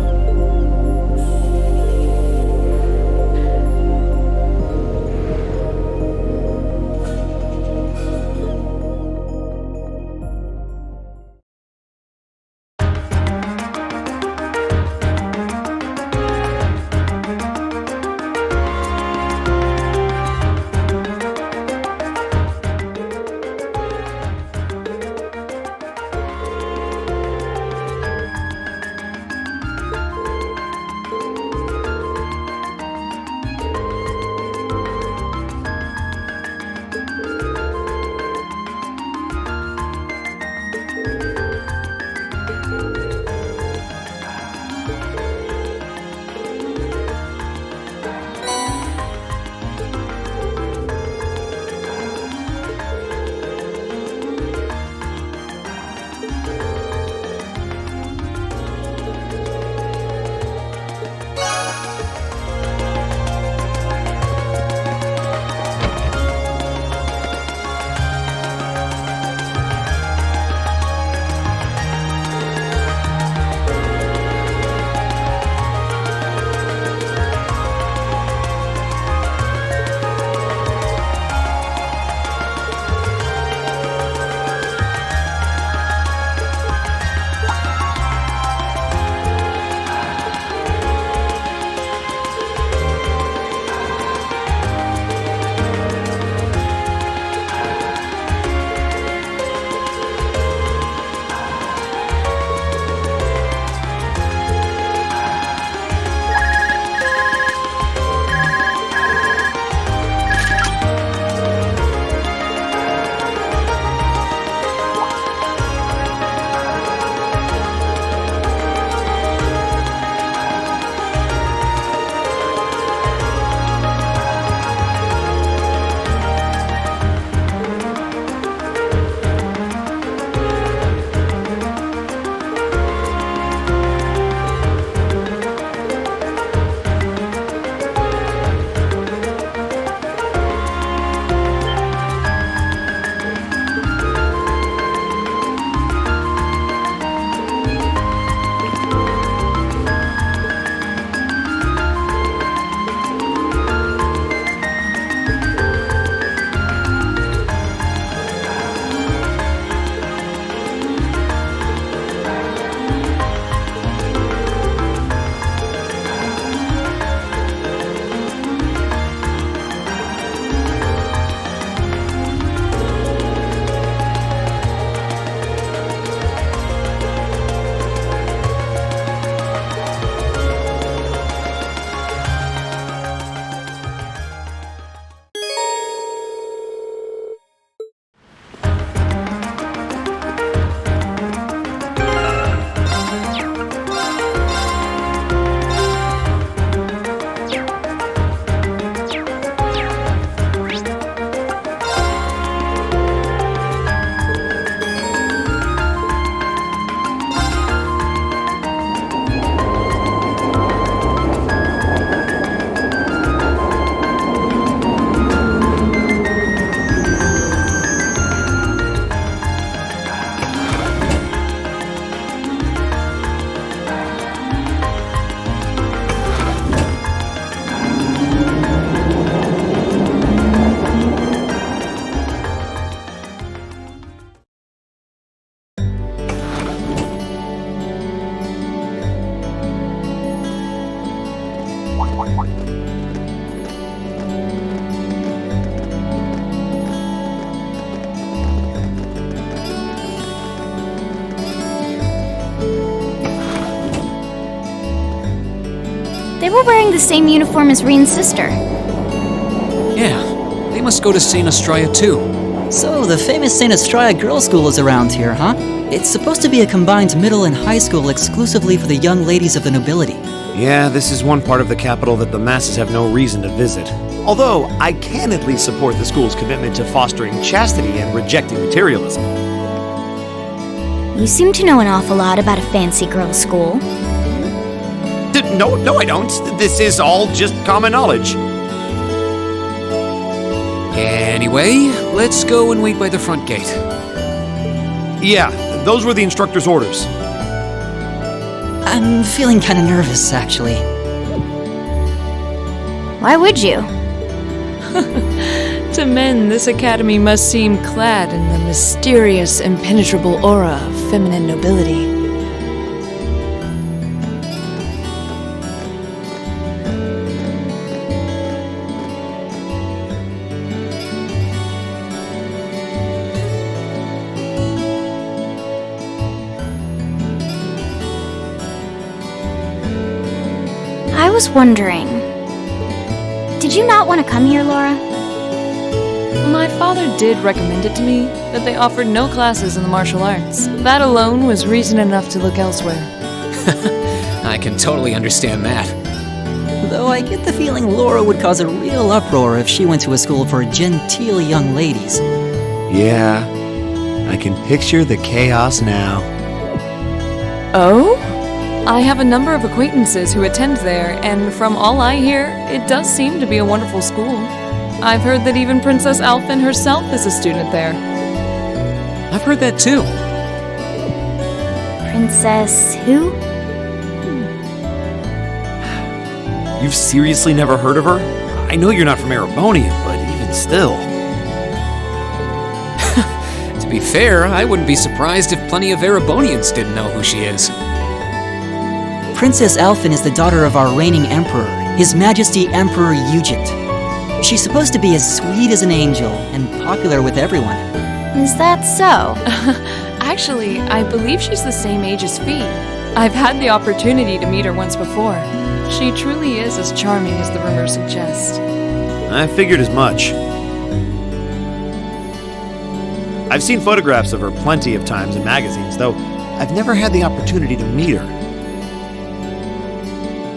[SPEAKER 4] were wearing the same uniform as Reen's sister.
[SPEAKER 1] Yeah, they must go to St. Estrella too.
[SPEAKER 7] So, the famous St. Estrella Girls' School is around here, huh? It's supposed to be a combined middle and high school exclusively for the young ladies of the nobility.
[SPEAKER 3] Yeah, this is one part of the capital that the masses have no reason to visit. Although, I can at least support the school's commitment to fostering chastity and rejecting materialism.
[SPEAKER 4] You seem to know an awful lot about a fancy girls' school.
[SPEAKER 3] No, I don't. This is all just common knowledge.
[SPEAKER 1] Anyway, let's go and wait by the front gate.
[SPEAKER 3] Yeah, those were the instructor's orders.
[SPEAKER 7] I'm feeling kind of nervous, actually.
[SPEAKER 4] Why would you?
[SPEAKER 5] To men, this academy must seem clad in the mysterious, impenetrable aura of feminine nobility.
[SPEAKER 4] I was wondering, did you not want to come here, Laura?
[SPEAKER 5] My father did recommend it to me, but they offered no classes in the martial arts. That alone was reason enough to look elsewhere.
[SPEAKER 1] I can totally understand that.
[SPEAKER 7] Though I get the feeling Laura would cause a real uproar if she went to a school for genteel young ladies.
[SPEAKER 3] Yeah, I can picture the chaos now.
[SPEAKER 5] Oh? I have a number of acquaintances who attend there, and from all I hear, it does seem to be a wonderful school. I've heard that even Princess Elfin herself is a student there.
[SPEAKER 1] I've heard that too.
[SPEAKER 4] Princess who?
[SPEAKER 3] You've seriously never heard of her? I know you're not from Erebonia, but even still.
[SPEAKER 1] To be fair, I wouldn't be surprised if plenty of Erebonians didn't know who she is.
[SPEAKER 7] Princess Elfin is the daughter of our reigning emperor, His Majesty Emperor Ugit. She's supposed to be as sweet as an angel and popular with everyone.
[SPEAKER 4] Is that so?
[SPEAKER 5] Actually, I believe she's the same age as Fee. I've had the opportunity to meet her once before. She truly is as charming as the rumors suggest.
[SPEAKER 3] I figured as much. I've seen photographs of her plenty of times in magazines, though I've never had the opportunity to meet her.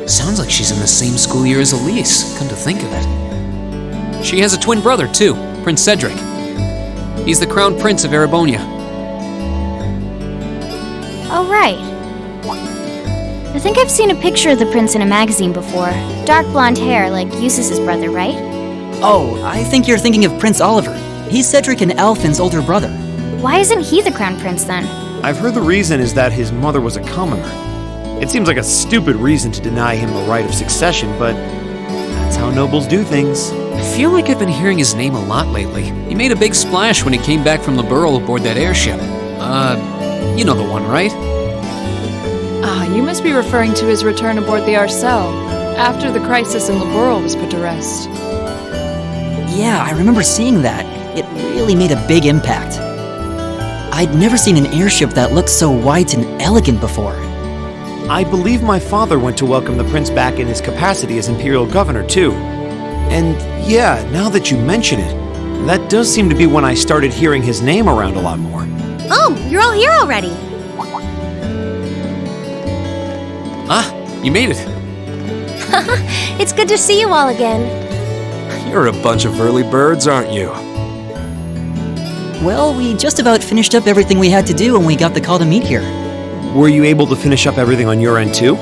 [SPEAKER 1] Sounds like she's in the same school year as Elise, come to think of it. She has a twin brother, too, Prince Cedric. He's the crown prince of Erebonia.
[SPEAKER 4] Oh, right. I think I've seen a picture of the prince in a magazine before. Dark blonde hair, like Eustace's brother, right?
[SPEAKER 7] Oh, I think you're thinking of Prince Oliver. He's Cedric and Elfin's older brother.
[SPEAKER 4] Why isn't he the crown prince then?
[SPEAKER 3] I've heard the reason is that his mother was a commoner. It seems like a stupid reason to deny him the right of succession, but that's how nobles do things.
[SPEAKER 1] I feel like I've been hearing his name a lot lately. He made a big splash when he came back from Liberl aboard that airship. You know the one, right?
[SPEAKER 5] Ah, you must be referring to his return aboard the Arcel, after the crisis in Liberl was put to rest.
[SPEAKER 7] Yeah, I remember seeing that. It really made a big impact. I'd never seen an airship that looked so white and elegant before.
[SPEAKER 3] I believe my father went to welcome the prince back in his capacity as imperial governor, too. And yeah, now that you mention it, that does seem to be when I started hearing his name around a lot more.
[SPEAKER 9] Oh, you're all here already.
[SPEAKER 1] Ah, you made it.
[SPEAKER 9] It's good to see you all again.
[SPEAKER 10] You're a bunch of early birds, aren't you?
[SPEAKER 7] Well, we just about finished up everything we had to do when we got the call to meet here.
[SPEAKER 3] Were you able to finish up everything on your end, too?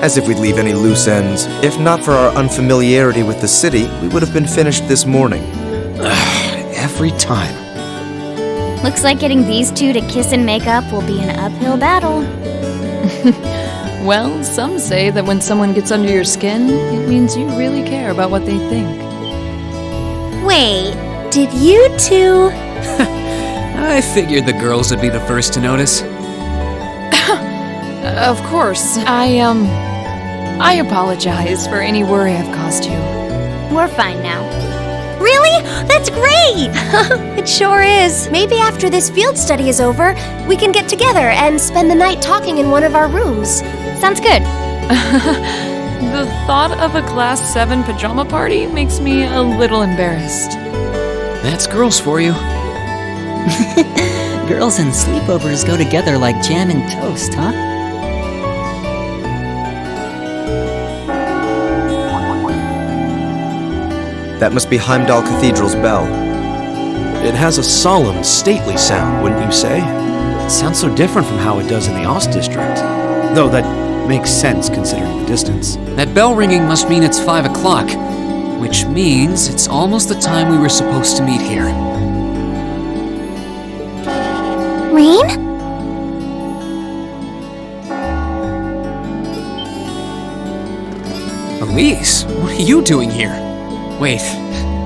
[SPEAKER 10] As if we'd leave any loose ends. If not for our unfamiliarity with the city, we would have been finished this morning.
[SPEAKER 3] Every time.
[SPEAKER 4] Looks like getting these two to kiss and make up will be an uphill battle.
[SPEAKER 5] Well, some say that when someone gets under your skin, it means you really care about what they think.
[SPEAKER 9] Wait, did you two?
[SPEAKER 1] I figured the girls would be the first to notice.
[SPEAKER 5] Of course, I apologize for any worry I've caused you.
[SPEAKER 4] We're fine now.
[SPEAKER 9] Really? That's great! It sure is. Maybe after this field study is over, we can get together and spend the night talking in one of our rooms.
[SPEAKER 4] Sounds good.
[SPEAKER 5] The thought of a Class 7 pajama party makes me a little embarrassed.
[SPEAKER 1] That's girls for you.
[SPEAKER 7] Girls and sleepovers go together like jam and toast, huh?
[SPEAKER 10] That must be Heimdall Cathedral's bell.
[SPEAKER 3] It has a solemn, stately sound, wouldn't you say? It sounds so different from how it does in the Ost district. Though that makes sense considering the distance.
[SPEAKER 1] That bell ringing must mean it's 5 o'clock, which means it's almost the time we were supposed to meet here.
[SPEAKER 4] Rain?
[SPEAKER 1] Elise, what are you doing here? Wait,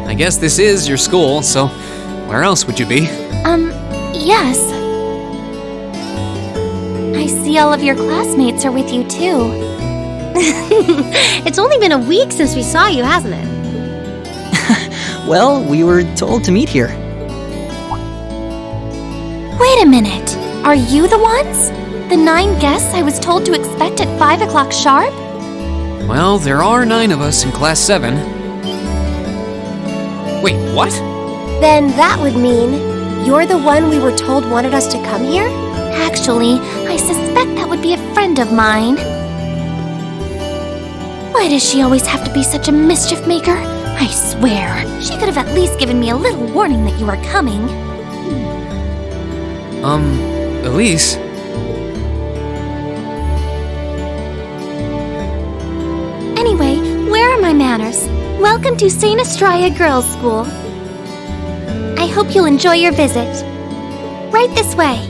[SPEAKER 1] I guess this is your school, so where else would you be?
[SPEAKER 4] Yes. I see all of your classmates are with you too.
[SPEAKER 9] It's only been a week since we saw you, hasn't it?
[SPEAKER 7] Well, we were told to meet here.
[SPEAKER 4] Wait a minute. Are you the ones? The 9 guests I was told to expect at 5 o'clock sharp?
[SPEAKER 1] Well, there are 9 of us in Class 7. Wait, what?
[SPEAKER 9] Then that would mean you're the one we were told wanted us to come here?
[SPEAKER 4] Actually, I suspect that would be a friend of mine. Why does she always have to be such a mischief maker? I swear, she could have at least given me a little warning that you were coming.
[SPEAKER 1] Elise?
[SPEAKER 4] Anyway, where are my manners? Welcome to St. Estrella Girls' School. I hope you'll enjoy your visit. Right this way.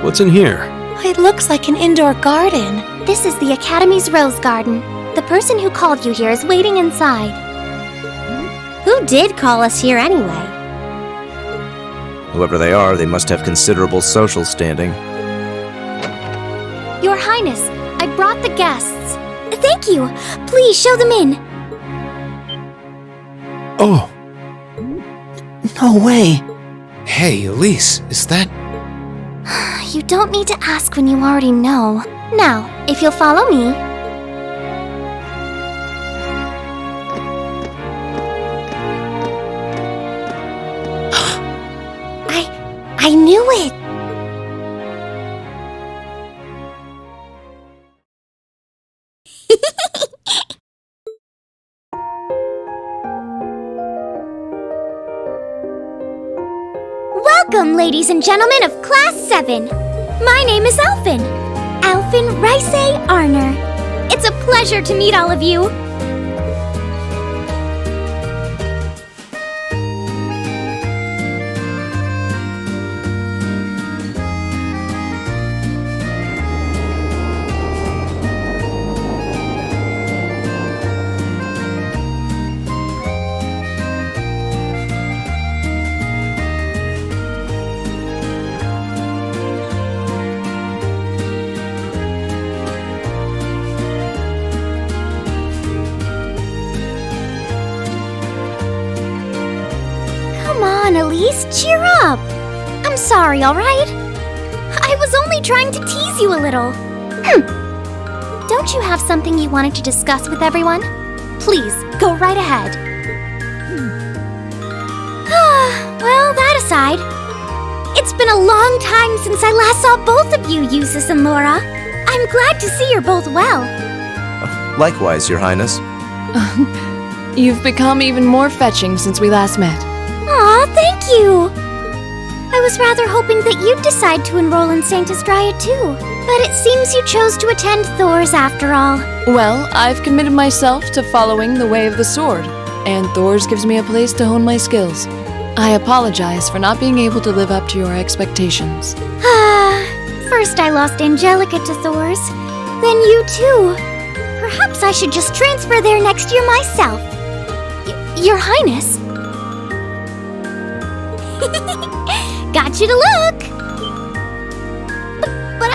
[SPEAKER 3] What's in here?
[SPEAKER 4] It looks like an indoor garden. This is the Academy's Rose Garden. The person who called you here is waiting inside.
[SPEAKER 9] Who did call us here anyway?
[SPEAKER 10] Whoever they are, they must have considerable social standing.
[SPEAKER 4] Your Highness, I brought the guests. Thank you. Please show them in.
[SPEAKER 3] Oh,
[SPEAKER 7] No way.
[SPEAKER 1] Hey, Elise, is that...
[SPEAKER 4] You don't need to ask when you already know. Now, if you'll follow me. I knew it! Welcome, ladies and gentlemen of Class 7. My name is Elfin. Elfin Rice Arner. It's a pleasure to meet all of you. Just cheer up. I'm sorry, alright? I was only trying to tease you a little. Don't you have something you wanted to discuss with everyone? Please, go right ahead. Well, that aside, it's been a long time since I last saw both of you, Eustace and Laura. I'm glad to see you're both well.
[SPEAKER 10] Likewise, Your Highness.
[SPEAKER 5] You've become even more fetching since we last met.
[SPEAKER 4] Aw, thank you! I was rather hoping that you'd decide to enroll in Sanctus Dryad too, but it seems you chose to attend Thor's after all.
[SPEAKER 5] Well, I've committed myself to following the way of the sword, and Thor's gives me a place to hone my skills. I apologize for not being able to live up to your expectations.
[SPEAKER 4] First I lost Angelica to Thor's, then you too. Perhaps I should just transfer there next year myself. Your Highness? Got you to look! But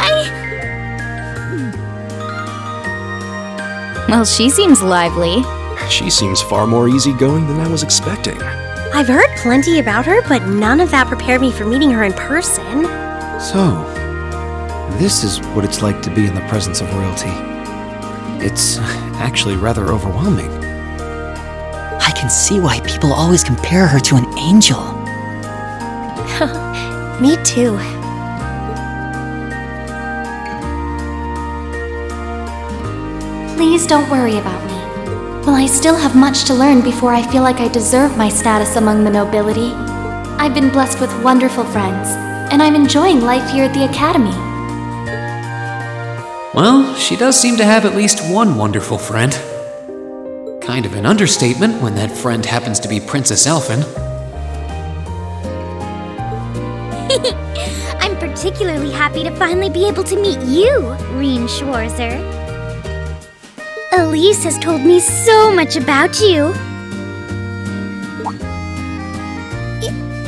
[SPEAKER 9] Well, she seems lively.
[SPEAKER 3] She seems far more easygoing than I was expecting.
[SPEAKER 9] I've heard plenty about her, but none of that prepared me for meeting her in person.
[SPEAKER 3] So, this is what it's like to be in the presence of royalty. It's actually rather overwhelming.
[SPEAKER 7] I can see why people always compare her to an angel.
[SPEAKER 9] Me too.
[SPEAKER 11] Please don't worry about me. While I still have much to learn before I feel like I deserve my status among the nobility, I've been blessed with wonderful friends, and I'm enjoying life here at the Academy.
[SPEAKER 1] Well, she does seem to have at least one wonderful friend. Kind of an understatement when that friend happens to be Princess Elfin.
[SPEAKER 4] I'm particularly happy to finally be able to meet you, Reen Schwarzer. Elise has told me so much about you.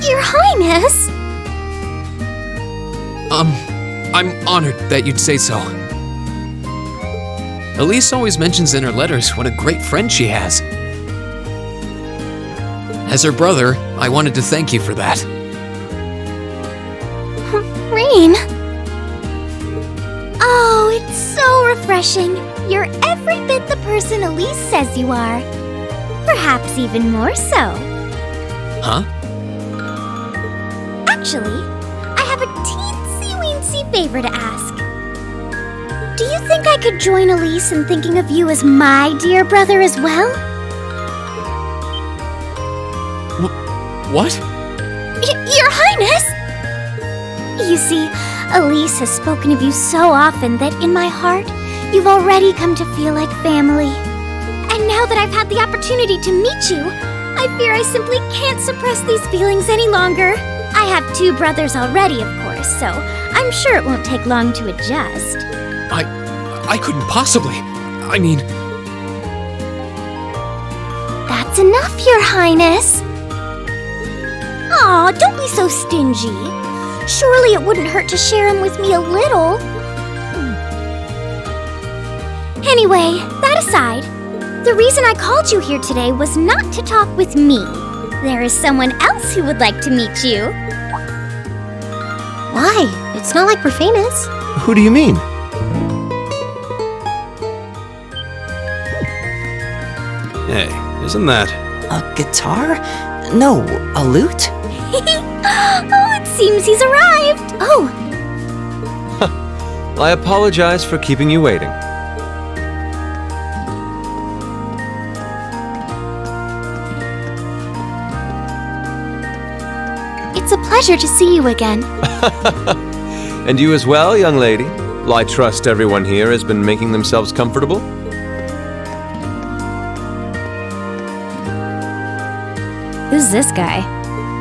[SPEAKER 4] Your Highness?
[SPEAKER 1] I'm honored that you'd say so. Elise always mentions in her letters what a great friend she has. As her brother, I wanted to thank you for that.
[SPEAKER 4] Reen? Oh, it's so refreshing. You're every bit the person Elise says you are. Perhaps even more so.
[SPEAKER 1] Huh?
[SPEAKER 4] Actually, I have a teensy-weensy favor to ask. Do you think I could join Elise in thinking of you as my dear brother as well?
[SPEAKER 1] What?
[SPEAKER 4] Your Highness! You see, Elise has spoken of you so often that in my heart, you've already come to feel like family. And now that I've had the opportunity to meet you, I fear I simply can't suppress these feelings any longer. I have 2 brothers already, of course, so I'm sure it won't take long to adjust.
[SPEAKER 1] I couldn't possibly. I mean...
[SPEAKER 4] That's enough, Your Highness. Aw, don't be so stingy. Surely it wouldn't hurt to share him with me a little. Anyway, that aside, the reason I called you here today was not to talk with me. There is someone else who would like to meet you.
[SPEAKER 9] Why? It's not like we're famous.
[SPEAKER 3] Who do you mean? Hey, isn't that...
[SPEAKER 7] A guitar? No, a lute?
[SPEAKER 4] Oh, it seems he's arrived. Oh,
[SPEAKER 12] I apologize for keeping you waiting.
[SPEAKER 11] It's a pleasure to see you again.
[SPEAKER 12] And you as well, young lady. I trust everyone here has been making themselves comfortable.
[SPEAKER 9] Who's this guy?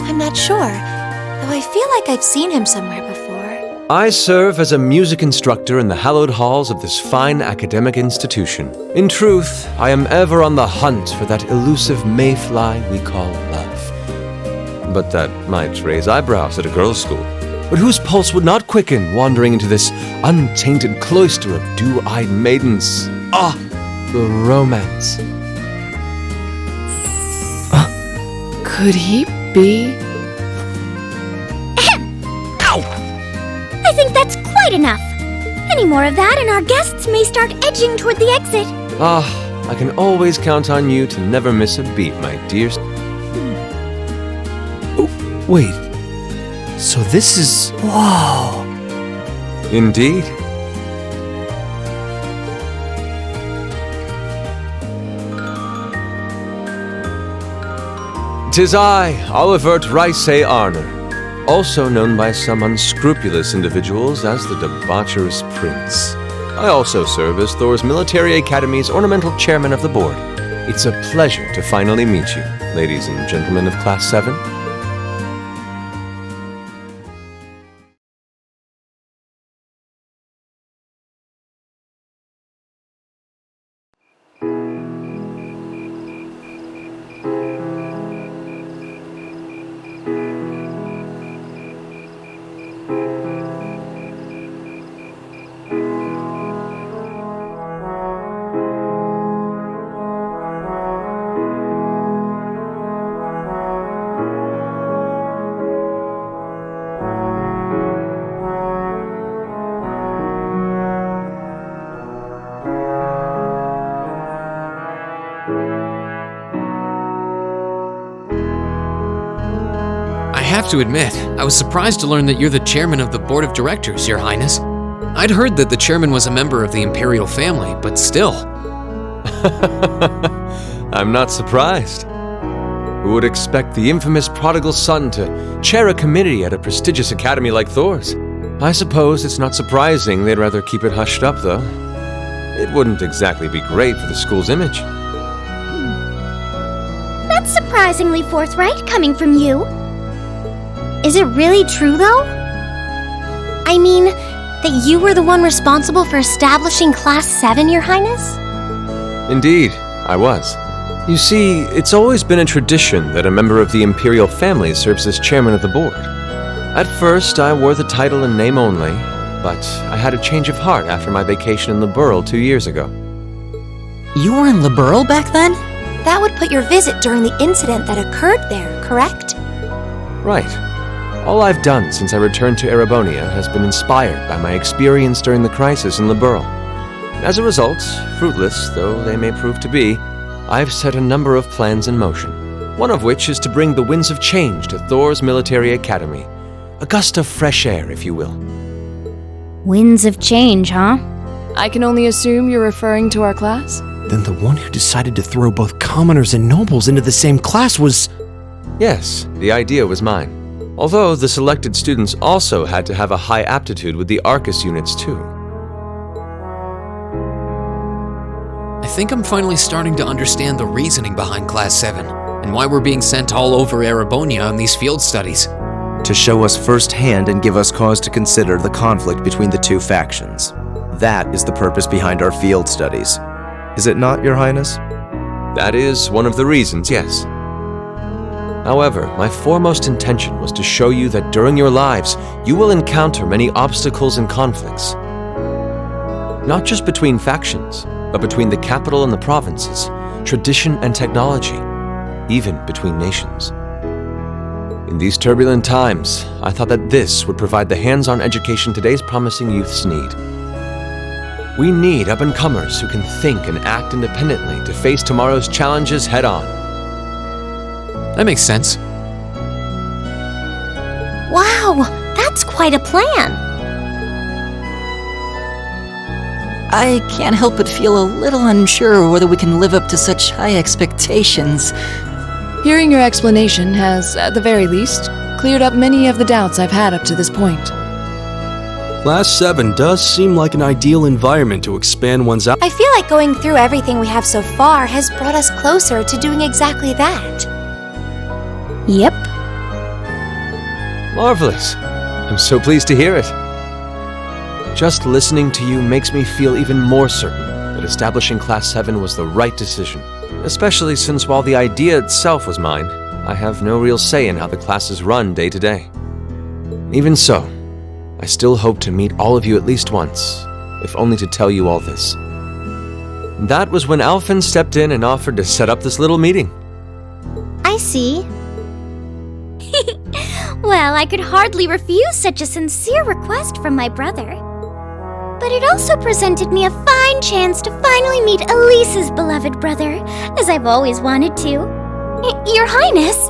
[SPEAKER 9] I'm not sure, though I feel like I've seen him somewhere before.
[SPEAKER 12] I serve as a music instructor in the hallowed halls of this fine academic institution. In truth, I am ever on the hunt for that elusive mayfly we call love. But that might raise eyebrows at a girls' school. But whose pulse would not quicken wandering into this untainted cloister of dew-eyed maidens? Ah, the romance.
[SPEAKER 5] Could he be
[SPEAKER 4] quite enough. Any more of that and our guests may start edging toward the exit.
[SPEAKER 12] I can always count on you to never miss a beat, my dear.
[SPEAKER 3] Oh, wait. So this is... Whoa.
[SPEAKER 12] Indeed. "'Tis I, Olivert Ricey Arner, also known by some unscrupulous individuals as the Debaucherous Prince. I also serve as Thor's Military Academy's ornamental chairman of the board. It's a pleasure to finally meet you, ladies and gentlemen of Class 7.
[SPEAKER 1] I have to admit, I was surprised to learn that you're the chairman of the board of directors, Your Highness. I'd heard that the chairman was a member of the imperial family, but still.
[SPEAKER 12] I'm not surprised. Who would expect the infamous prodigal son to chair a committee at a prestigious academy like Thor's? I suppose it's not surprising they'd rather keep it hushed up, though. It wouldn't exactly be great for the school's image.
[SPEAKER 4] That's surprisingly forthright coming from you.
[SPEAKER 9] Is it really true, though? I mean, that you were the one responsible for establishing Class 7, Your Highness?
[SPEAKER 12] Indeed, I was. You see, it's always been a tradition that a member of the imperial family serves as chairman of the board. At first, I wore the title in name only, but I had a change of heart after my vacation in Liberl 2 years ago.
[SPEAKER 7] You were in Liberl back then?
[SPEAKER 9] That would put your visit during the incident that occurred there, correct?
[SPEAKER 12] Right. All I've done since I returned to Erebonia has been inspired by my experience during the crisis in Liberl. As a result, fruitless though they may prove to be, I've set a number of plans in motion. One of which is to bring the winds of change to Thor's Military Academy. A gust of fresh air, if you will.
[SPEAKER 4] Winds of change, huh?
[SPEAKER 5] I can only assume you're referring to our class?
[SPEAKER 3] Then the one who decided to throw both commoners and nobles into the same class was...
[SPEAKER 12] Yes, the idea was mine. Although the selected students also had to have a high aptitude with the Arcus units too.
[SPEAKER 1] I think I'm finally starting to understand the reasoning behind Class 7, and why we're being sent all over Erebonia on these field studies.
[SPEAKER 10] To show us firsthand and give us cause to consider the conflict between the two factions. That is the purpose behind our field studies. Is it not, Your Highness?
[SPEAKER 12] That is one of the reasons, yes. However, my foremost intention was to show you that during your lives, you will encounter many obstacles and conflicts. Not just between factions, but between the capital and the provinces, tradition and technology, even between nations. In these turbulent times, I thought that this would provide the hands-on education today's promising youths need. We need up-and-comers who can think and act independently to face tomorrow's challenges head-on.
[SPEAKER 1] That makes sense.
[SPEAKER 9] Wow, that's quite a plan.
[SPEAKER 7] I can't help but feel a little unsure whether we can live up to such high expectations.
[SPEAKER 5] Hearing your explanation has, at the very least, cleared up many of the doubts I've had up to this point.
[SPEAKER 3] Class 7 does seem like an ideal environment to expand one's
[SPEAKER 9] I feel like going through everything we have so far has brought us closer to doing exactly that.
[SPEAKER 4] Yep.
[SPEAKER 12] Marvelous. I'm so pleased to hear it. Just listening to you makes me feel even more certain that establishing Class 7 was the right decision. Especially since while the idea itself was mine, I have no real say in how the class is run day to day. Even so, I still hope to meet all of you at least once, if only to tell you all this. That was when Elfin stepped in and offered to set up this little meeting.
[SPEAKER 9] I see.
[SPEAKER 4] Well, I could hardly refuse such a sincere request from my brother. But it also presented me a fine chance to finally meet Elise's beloved brother, as I've always wanted to. Your Highness!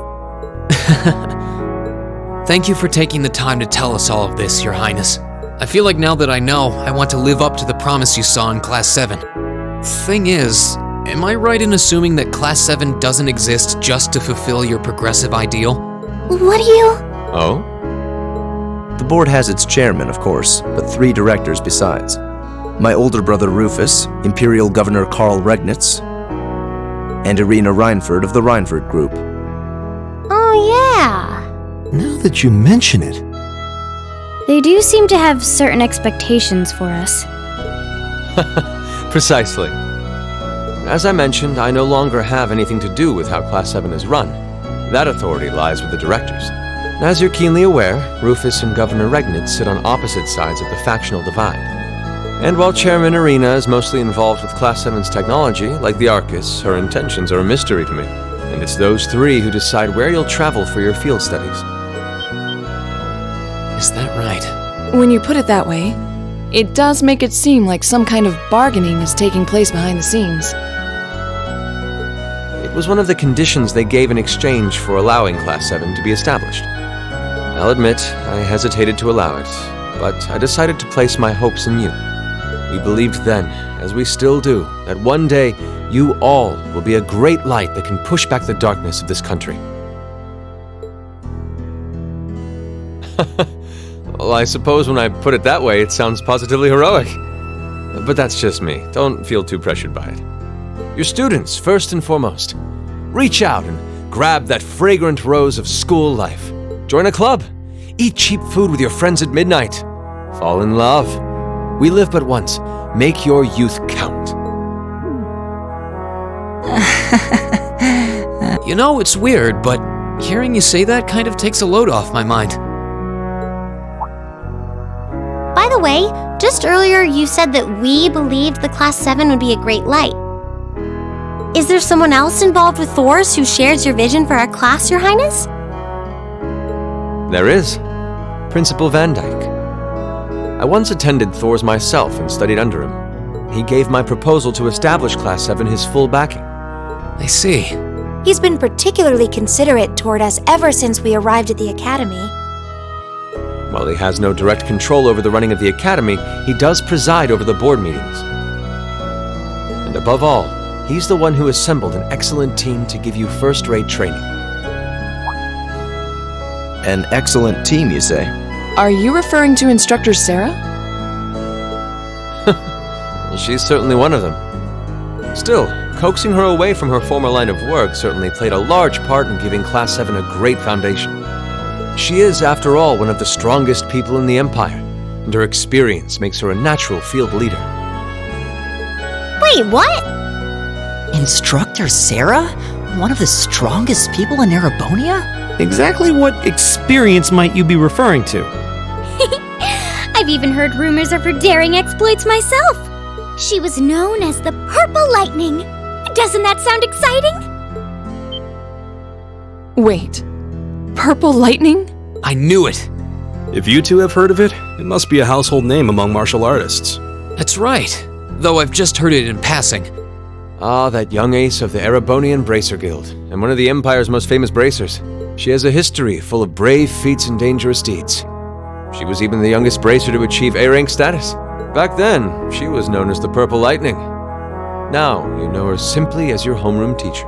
[SPEAKER 1] Thank you for taking the time to tell us all of this, Your Highness. I feel like now that I know, I want to live up to the promise you saw in Class 7. Thing is, am I right in assuming that Class 7 doesn't exist just to fulfill your progressive ideal?
[SPEAKER 4] What do you...
[SPEAKER 10] Oh? The board has its chairman, of course, but 3 directors besides. My older brother Rufus, Imperial Governor Karl Regnitz, and Irina Reinford of the Reinford Group.
[SPEAKER 9] Oh, yeah.
[SPEAKER 3] Now that you mention it,
[SPEAKER 11] They do seem to have certain expectations for us.
[SPEAKER 12] Precisely. As I mentioned, I no longer have anything to do with how Class 7 is run. That authority lies with the directors. As you're keenly aware, Rufus and Governor Regnitz sit on opposite sides of the factional divide. And while Chairman Irina is mostly involved with Class 7's technology, like the Arcus, her intentions are a mystery to me. And it's those 3 who decide where you'll travel for your field studies.
[SPEAKER 1] Is that right?
[SPEAKER 5] When you put it that way, it does make it seem like some kind of bargaining is taking place behind the scenes.
[SPEAKER 12] It was one of the conditions they gave in exchange for allowing Class 7 to be established. I'll admit, I hesitated to allow it, but I decided to place my hopes in you. We believed then, as we still do, that one day you all will be a great light that can push back the darkness of this country. Well, I suppose when I put it that way, it sounds positively heroic. But that's just me. Don't feel too pressured by it. Your students, first and foremost. Reach out and grab that fragrant rose of school life. Join a club. Eat cheap food with your friends at midnight. Fall in love. We live but once. Make your youth count.
[SPEAKER 1] You know, it's weird, but hearing you say that kind of takes a load off my mind.
[SPEAKER 9] By the way, just earlier you said that we believed the Class 7 would be a great light. Is there someone else involved with Thor's who shares your vision for our class, Your Highness?
[SPEAKER 12] There is. Principal Van Dyke. I once attended Thor's myself and studied under him. He gave my proposal to establish Class 7 his full backing.
[SPEAKER 1] I see.
[SPEAKER 13] He's been particularly considerate toward us ever since we arrived at the Academy.
[SPEAKER 12] While he has no direct control over the running of the Academy, he does preside over the board meetings. And above all, he's the one who assembled an excellent team to give you first-rate training.
[SPEAKER 10] An excellent team, you say?
[SPEAKER 5] Are you referring to Instructor Sarah?
[SPEAKER 12] Well, she's certainly one of them. Still, coaxing her away from her former line of work certainly played a large part in giving Class 7 a great foundation. She is, after all, one of the strongest people in the Empire, and her experience makes her a natural field leader.
[SPEAKER 9] Wait, what?
[SPEAKER 7] Instructor Sarah? One of the strongest people in Erebonia?
[SPEAKER 3] exactly what experience might you be referring to?
[SPEAKER 4] I've even heard rumors of her daring exploits myself. She was known as the Purple Lightning. Doesn't that sound exciting?
[SPEAKER 5] Wait. Purple Lightning?
[SPEAKER 1] I knew it.
[SPEAKER 14] If you two have heard of it, it must be a household name among martial artists.
[SPEAKER 1] That's right, though I've just heard it in passing.
[SPEAKER 12] Ah, that young ace of the Erebonian Bracer Guild, and one of the Empire's most famous bracers. She has a history full of brave feats and dangerous deeds. She was even the youngest bracer to achieve A-rank status. Back then, she was known as the Purple Lightning. Now, you know her simply as your homeroom teacher.